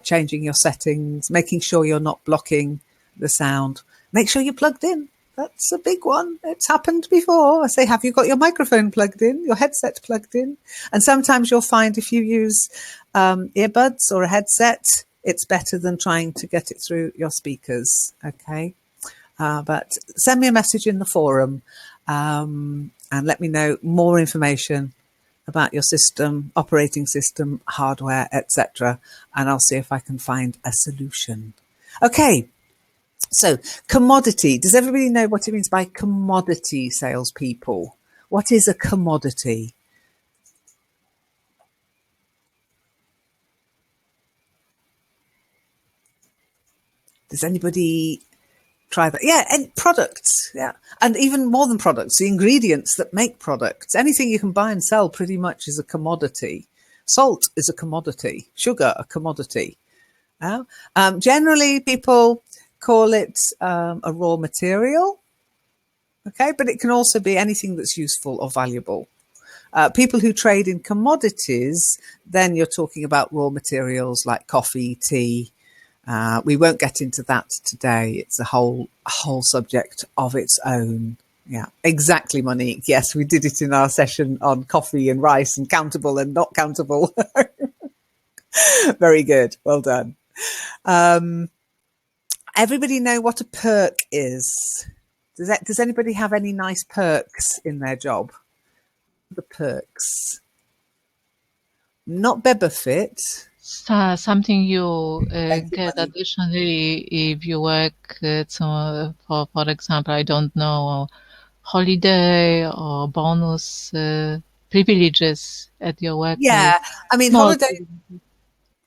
changing your settings, making sure you're not blocking the sound. Make sure you're plugged in. That's a big one. It's happened before. I say, have you got your microphone plugged in, your headset plugged in? And sometimes you'll find if you use earbuds or a headset, it's better than trying to get it through your speakers. Okay. But send me a message in the forum and let me know more information about your system, operating system, hardware, etc. And I'll see if I can find a solution. Okay. So, commodity. Does everybody know what it means by commodity, salespeople? What is a commodity? Does anybody try that? Yeah, and products. Yeah, and even more than products, the ingredients that make products. Anything you can buy and sell pretty much is a commodity. Salt is a commodity. Sugar, a commodity. Generally, people call it a raw material. Okay, but it can also be anything that's useful or valuable. People who trade in commodities, then you're talking about raw materials like coffee, tea. We won't get into that today. It's a whole subject of its own. Yeah, exactly, Monik. Yes, we did it in our session on coffee and rice and countable and not countable. Very good. Well done. Everybody know what a perk is? Does anybody have any nice perks in their job? The perks. Not benefit. Something you Thank you, get Monik. additionally if you work for example, I don't know, holiday or bonus privileges at your workplace. Yeah, I mean, Small holiday. privileges.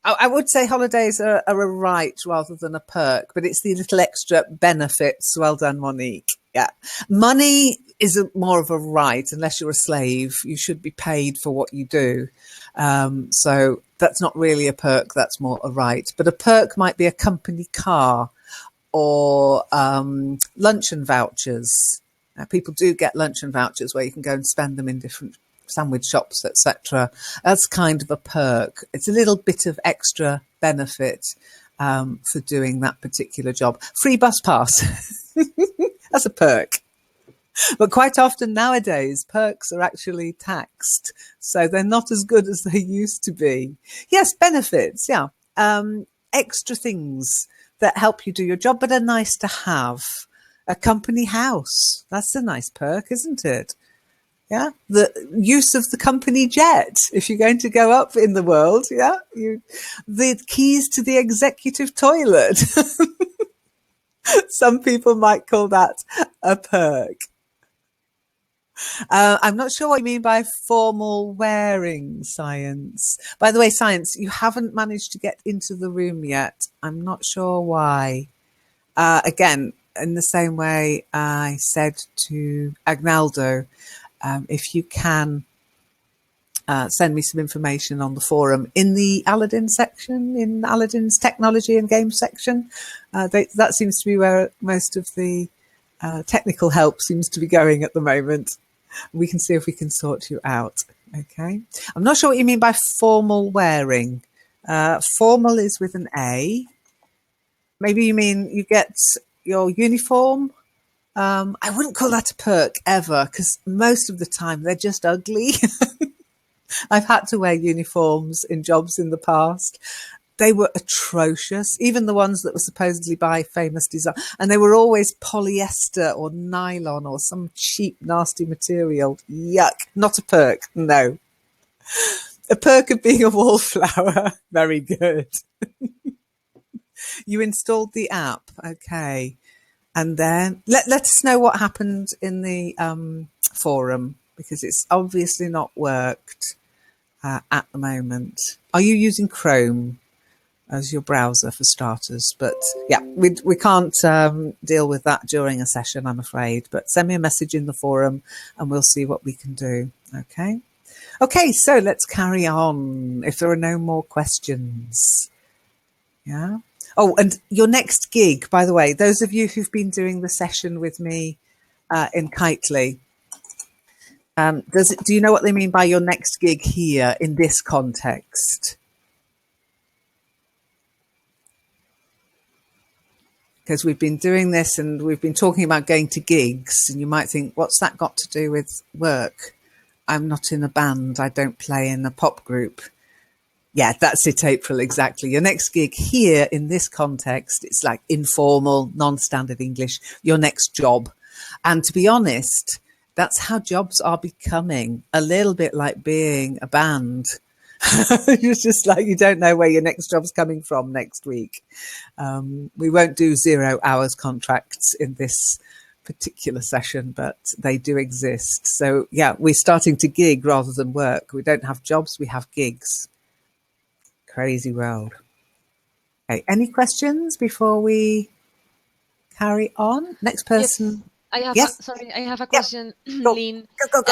I would say holidays are a right rather than a perk, but it's the little extra benefits. Well done, Monique. Yeah. Money is more of a right unless you're a slave. You should be paid for what you do. So that's not really a perk. That's more a right. But a perk might be a company car or luncheon vouchers. People do get luncheon vouchers where you can go and spend them in different sandwich shops, etc. That's kind of a perk. It's a little bit of extra benefit for doing that particular job. Free bus pass. That's a perk. But quite often nowadays, perks are actually taxed. So they're not as good as they used to be. Yes, benefits. Yeah. Extra things that help you do your job, but are nice to have. A company house. That's a nice perk, isn't it? Yeah, the use of the company jet if you're going to go up in the world. Yeah, the keys to the executive toilet. Some people might call that a perk. I'm not sure what you mean by formal wearing, Science. By the way, Science, you haven't managed to get into the room yet. I'm not sure why. Again, in the same way I said to Agnaldo, if you can send me some information on the forum in the Aladdin section, in Aladdin's technology and games section. That seems to be where most of the Technical help seems to be going at the moment. We can see if we can sort you out. Okay. I'm not sure what you mean by formal wearing. Formal is with an A. Maybe you mean you get your uniform. I wouldn't call that a perk ever, because most of the time they're just ugly. I've had to wear uniforms in jobs in the past. They were atrocious, even the ones that were supposedly by famous design. And they were always polyester or nylon or some cheap, nasty material. Yuck. Not a perk. No. A perk of being a wallflower. Very good. You installed the app. Okay. And then let us know what happened in the forum, because it's obviously not worked at the moment. Are you using Chrome as your browser for starters? But yeah, we can't deal with that during a session, I'm afraid. But send me a message in the forum and we'll see what we can do. Okay. Okay, so let's carry on if there are no more questions. Yeah. Oh, and your next gig, by the way, those of you who've been doing the session with me in Kitely, do you know what they mean by your next gig here in this context? Because we've been doing this and we've been talking about going to gigs, and you might think, what's that got to do with work? I'm not in a band. I don't play in a pop group. Yeah, that's it, April, exactly. Your next gig here in this context, it's like informal, non-standard English, your next job. And to be honest, that's how jobs are becoming, a little bit like being a band. It's just like you don't know where your next job's coming from next week. We won't do 0 hours contracts in this particular session, but they do exist. So yeah, we're starting to gig rather than work. We don't have jobs, we have gigs. Crazy world. Okay, any questions before we carry on? Next person. Yes, Yes. I have a Yeah. question, Go. Lynn. Go.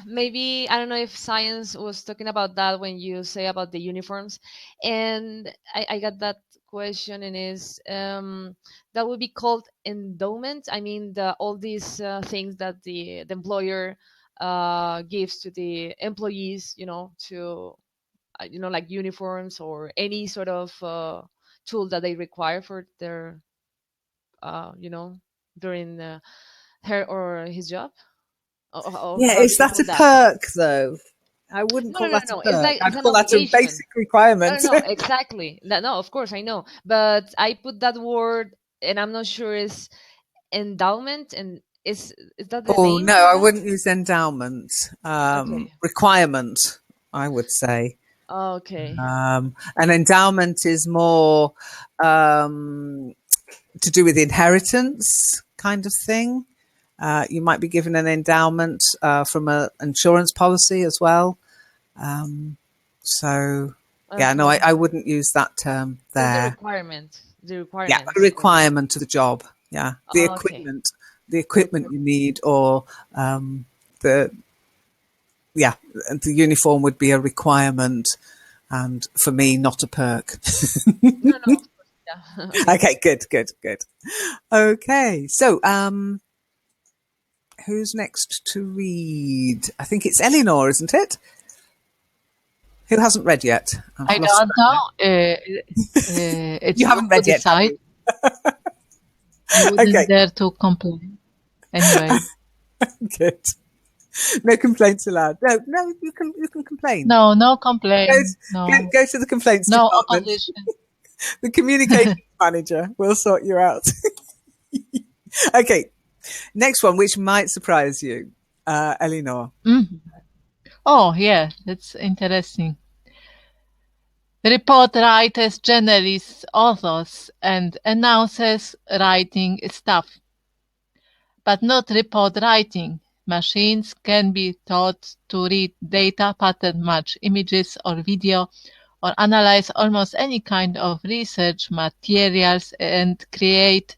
Maybe I don't know if science was talking about that when you say about the uniforms, and I got that question, and is that would be called endowment. I mean, all these things that the employer gives to the employees, to like uniforms or any sort of tool that they require for their during her or his job, or Yeah, how do is you that call a that? perk though? I wouldn't No, no, call no, that a no. It's perk. like it's I'd an call that a obligation. basic requirement. No, no, no. Exactly. No, of course I know, but I put that word, and I'm not sure is endowment, and is that the Oh name no, for I that? wouldn't use endowment. Okay. Requirement, I would say. Okay. An endowment is more to do with inheritance kind of thing. You might be given an endowment from an insurance policy as well. So, yeah, no, Okay. I wouldn't use that term So it's the there. requirement. The Yeah, a requirements. requirement of the job. Yeah, Okay. the equipment you need, or the yeah, the uniform would be a requirement, and for me, not a perk. No, no, of course. Yeah. Okay. Okay, good. Okay, so who's next to read? I think it's Elinor, isn't it? Who hasn't read yet? I've I lost don't track know. now. It's You you haven't who read yet, have decide. you? I wouldn't Okay, dare to complain. Anyway, good. No complaints allowed. No, you can complain. no Go, complain. No, go to the complaints no department. opposition. The communications manager will sort you out. Okay, next one, which might surprise you, Elinor. Mhm. Oh, yeah, that's interesting. Report writers, journalists, authors, and announcers writing stuff, but not report writing. Machines can be taught to read data, pattern match images or video, or analyze almost any kind of research materials and create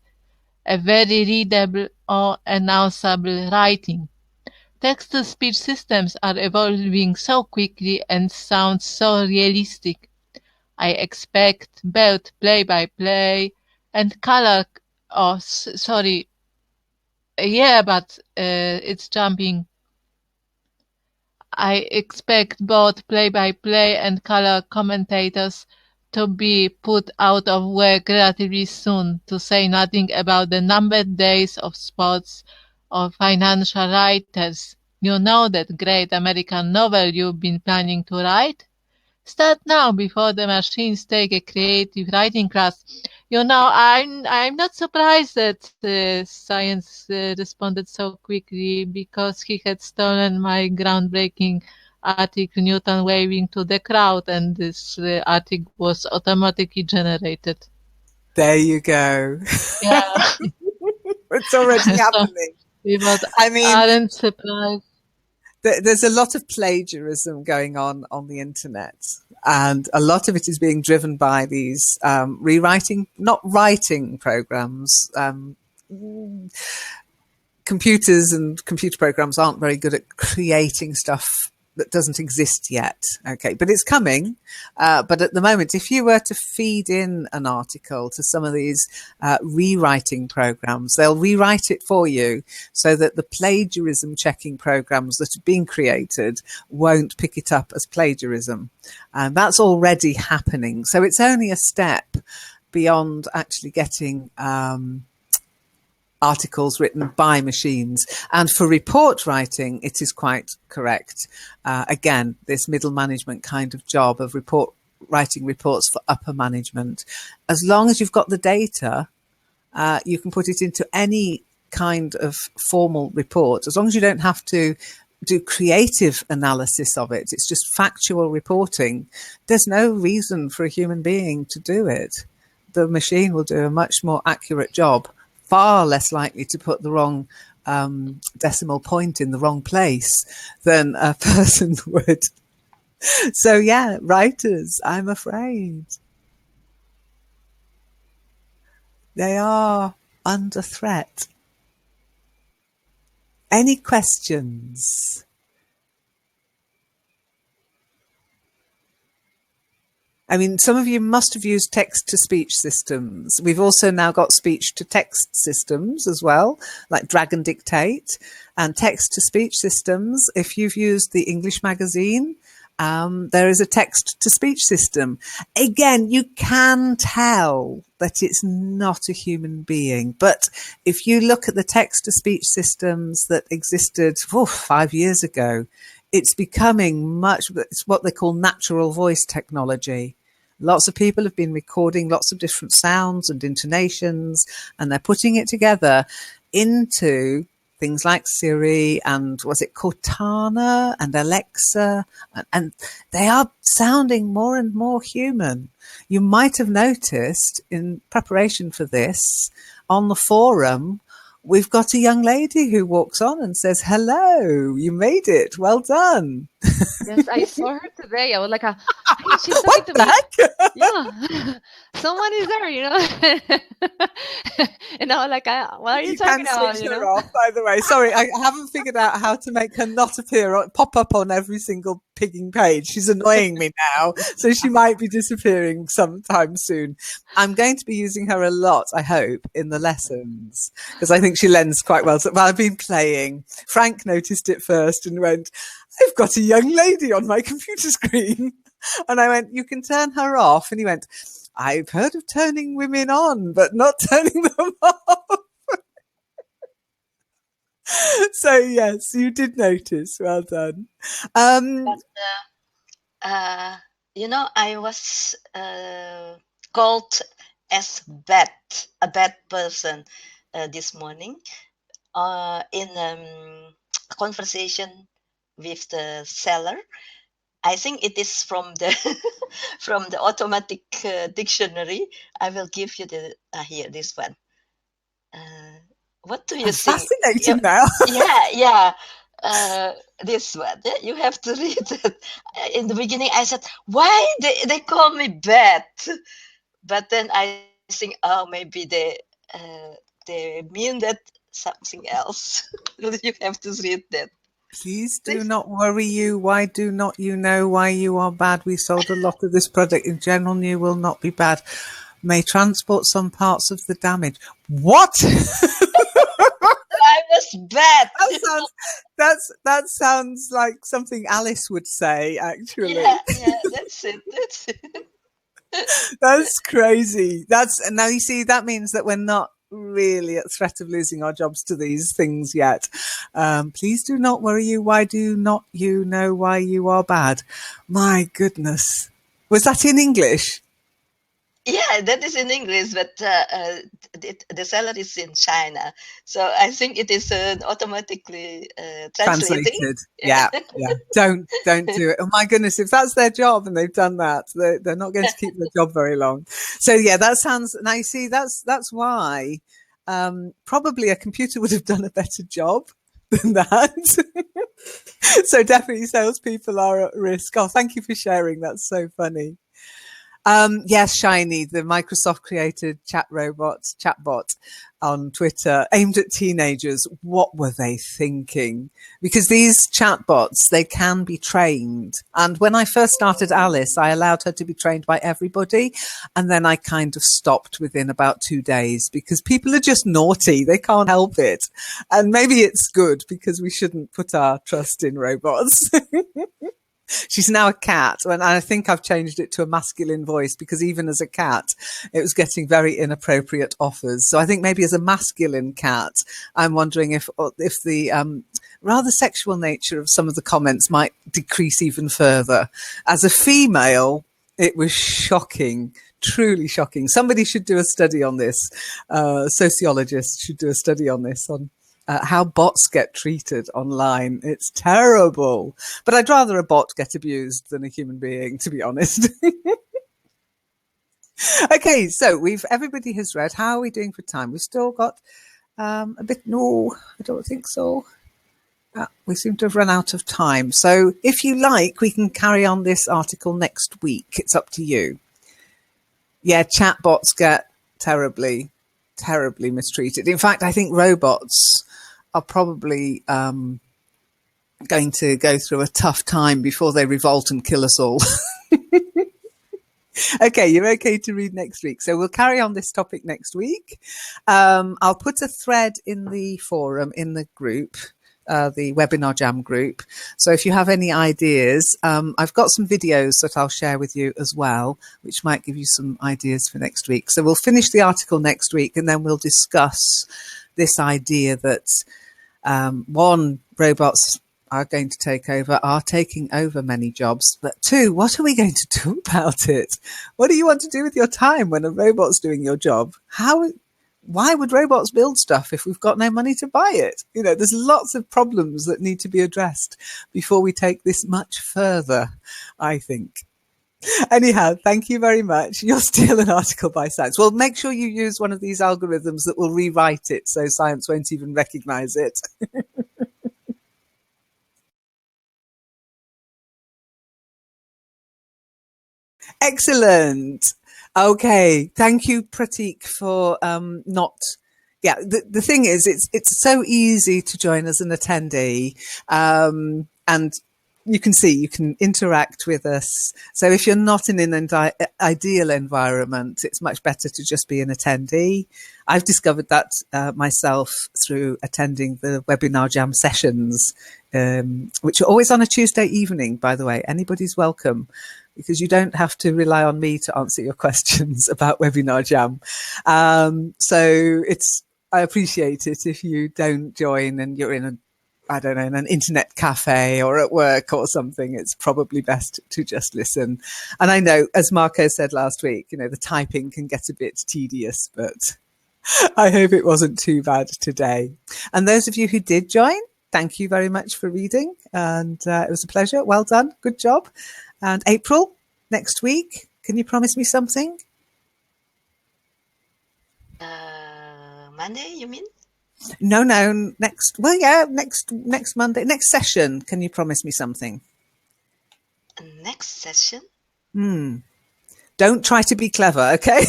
a very readable or announceable writing. Text-to-speech systems are evolving so quickly and sound so realistic. I expect both play-by-play and color, sorry, Yeah, but it's jumping. I expect both play-by-play and color commentators to be put out of work relatively soon, to say nothing about the numbered days of sports or financial writers. You know that great American novel you've been planning to write? Start now before the machines take a creative writing class. I'm not surprised that science responded so quickly because he had stolen my groundbreaking article Newton waving to the crowd, and this article was automatically generated. There you go. Yeah, It's already so happening. we both I mean, aren't surprised. there's a lot of plagiarism going on the internet, and a lot of it is being driven by these rewriting, not writing programs. Computers and computer programs aren't very good at creating stuff that doesn't exist yet. Okay, but it's coming. But at the moment, if you were to feed in an article to some of these rewriting programs, they'll rewrite it for you so that the plagiarism checking programs that have been created won't pick it up as plagiarism. And that's already happening. So it's only a step beyond actually getting articles written by machines. And for report writing, it is quite correct. Again, this middle management kind of job of writing reports for upper management. As long as you've got the data, you can put it into any kind of formal report. As long as you don't have to do creative analysis of it, it's just factual reporting. There's no reason for a human being to do it. The machine will do a much more accurate job, far less likely to put the wrong decimal point in the wrong place than a person would. So yeah, writers, I'm afraid, they are under threat. Any questions? I mean, some of you must have used text-to-speech systems. We've also now got speech-to-text systems as well, like Dragon Dictate, and text-to-speech systems. If you've used the English magazine, there is a text-to-speech system. Again, you can tell that it's not a human being. But if you look at the text-to-speech systems that existed 5 years ago, it's becoming it's what they call natural voice technology. Lots of people have been recording lots of different sounds and intonations, and they're putting it together into things like Siri and what's it, Cortana and Alexa, and they are sounding more and more human. You might have noticed in preparation for this on the forum, we've got a young lady who walks on and says, "Hello, you made it. Well done." Yes, I saw her today. I was like, she's talking What to the me. heck? Yeah, someone is there, and I was like, what are you You can talking about, switch her off, by the way. Sorry, I haven't figured out how to make her not appear or pop up on every single pigging page. She's annoying me now, so she might be disappearing sometime soon. I'm going to be using her a lot, I hope, in the lessons, because I think she lends quite well. So, I've been playing. Frank noticed it first and went, "I've got a young lady on my computer screen." And I went, "You can turn her off." And he went, "I've heard of turning women on, but not turning them off." So yes, you did notice. Well done. I was called as a bad person this morning in a conversation with the seller. I think it is from the from the automatic dictionary. I will give you the here this one. What do you I'm think? fascinating now. Yeah. This one. You have to read it. In the beginning, I said, "Why they call me bad?" But then I think, oh, maybe they mean that something else. You have to read that. Please do not worry you. Why do not you know why you are bad? We sold a lot of this product. In general, new will not be bad. May transport some parts of the damage. What? I was bad. That sounds like something Alice would say, actually. Yeah, that's it. That's crazy. Now you see, that means that we're not really at threat of losing our jobs to these things yet. Please do not worry you. Why do not you know why you are bad? My goodness. Was that in English? Yeah, that is in English, but the salary is in China, so I think it is automatically translating. Translated. Yeah. Don't do it. Oh my goodness, if that's their job and they've done that, they're not going to keep their job very long. So yeah, that sounds. Now you see, that's why probably a computer would have done a better job than that. So definitely, salespeople are at risk. Oh, thank you for sharing. That's so funny. Yes, Shiny, the Microsoft created chatbot on Twitter aimed at teenagers. What were they thinking? Because these chatbots, they can be trained. And when I first started Alice, I allowed her to be trained by everybody. And then I kind of stopped within about 2 days because people are just naughty. They can't help it. And maybe it's good because we shouldn't put our trust in robots. She's now a cat, and I think I've changed it to a masculine voice because even as a cat, it was getting very inappropriate offers. So I think maybe as a masculine cat, I'm wondering if the rather sexual nature of some of the comments might decrease even further. As a female, it was shocking. Truly shocking. Somebody should do a study on this. Sociologists should do a study on this, on how bots get treated online. It's terrible. But I'd rather a bot get abused than a human being, to be honest. Okay, so everybody has read. How are we doing for time? We've still got a bit. No, I don't think so. We seem to have run out of time. So if you like, we can carry on this article next week. It's up to you. Yeah, chatbots get terribly mistreated. In fact, I think robots are probably going to go through a tough time before they revolt and kill us all. Okay, you're okay to read next week. So we'll carry on this topic next week. I'll put a thread in the forum, in the group, the Webinar Jam group. So if you have any ideas, I've got some videos that I'll share with you as well, which might give you some ideas for next week. So we'll finish the article next week and then we'll discuss this idea that robots are going to are taking over many jobs. But 2, what are we going to do about it? What do you want to do with your time when a robot's doing your job? Why would robots build stuff if we've got no money to buy it? You know, there's lots of problems that need to be addressed before we take this much further, I think. Anyhow, thank you very much. You're still an article by science. Well, make sure you use one of these algorithms that will rewrite it so science won't even recognize it. Excellent. Okay. Thank you, Pratik, for not. Yeah, the thing is, it's so easy to join as an attendee, and you can interact with us. So if you're not in an ideal environment, it's much better to just be an attendee. I've discovered that myself through attending the Webinar Jam sessions, which are always on a Tuesday evening, by the way. Anybody's welcome, because you don't have to rely on me to answer your questions about Webinar Jam. So I appreciate it if you don't join and you're in in an internet cafe or at work or something. It's probably best to just listen. And I know, as Marco said last week, the typing can get a bit tedious, but I hope it wasn't too bad today. And those of you who did join, thank you very much for reading. And it was a pleasure. Well done. Good job. And April, next week, can you promise me something? Monday, you mean? No, next Monday, next session. Can you promise me something? Next session? Don't try to be clever, okay?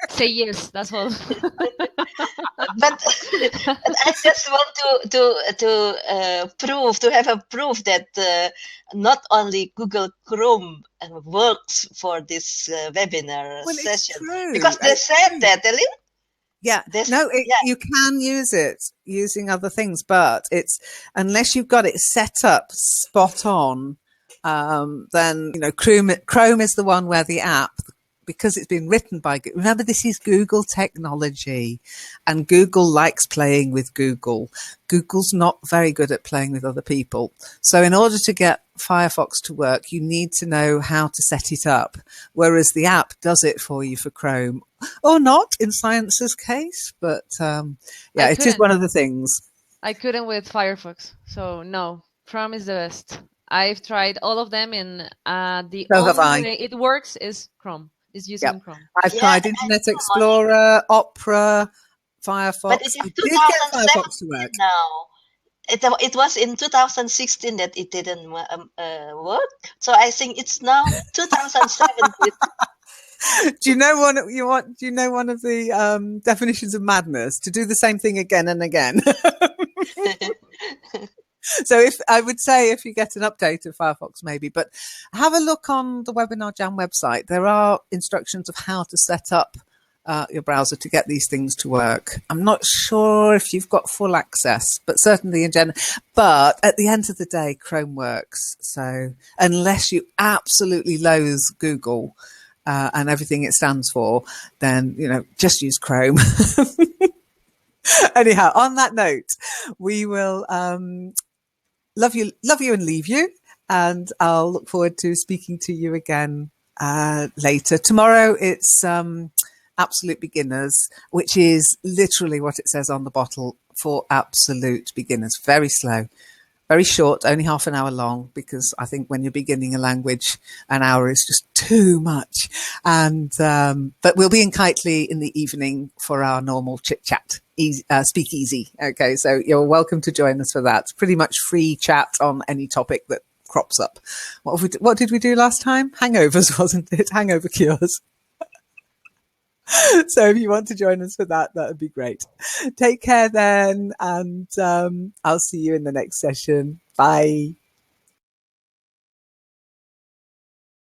Say yes, that's all. But I just want to have a proof that not only Google Chrome works for this webinar Well, session. it's true. Because they said that, Elin? Yeah, This, no, yeah, you can use it using other things, but it's unless you've got it set up spot on, then Chrome is the one where the app, because it's been written by. Remember, this is Google technology, and Google likes playing with Google. Google's not very good at playing with other people. So in order to get Firefox to work, you need to know how to set it up, whereas the app does it for you for Chrome. Or not in Science's case, but I it is couldn't. one of the things. I couldn't with Firefox. So no, Chrome is the best. I've tried all of them, and the So have only I. way it works is Chrome. Is using Yep. Chrome. I've yeah, tried I Internet know, Monik. Explorer, Opera, But Firefox. it I is did get Firefox to 2017 work. now. It was in 2016 that it didn't work. So I think it's now 2017. Do you know Do you know one of the definitions of madness? To do the same thing again and again. So if you get an update of Firefox, maybe, but have a look on the Webinar Jam website. There are instructions of how to set up your browser to get these things to work. I'm not sure if you've got full access, but certainly in general. But at the end of the day, Chrome works. So unless you absolutely loathe Google and everything it stands for, then just use Chrome. Anyhow, on that note, we will love you, and leave you. And I'll look forward to speaking to you again later. Tomorrow it's absolute beginners, which is literally what it says on the bottle, for absolute beginners. Very slow, very short, only half an hour long, because I think when you're beginning a language, an hour is just too much. And but we'll be in Kitely in the evening for our normal chit chat, speak easy. Okay, so you're welcome to join us for that. Pretty much free chat on any topic that crops up. What did we do last time? Hangovers, wasn't it? Hangover cures. So if you want to join us for that would be great. Take care then, and I'll see you in the next session. Bye.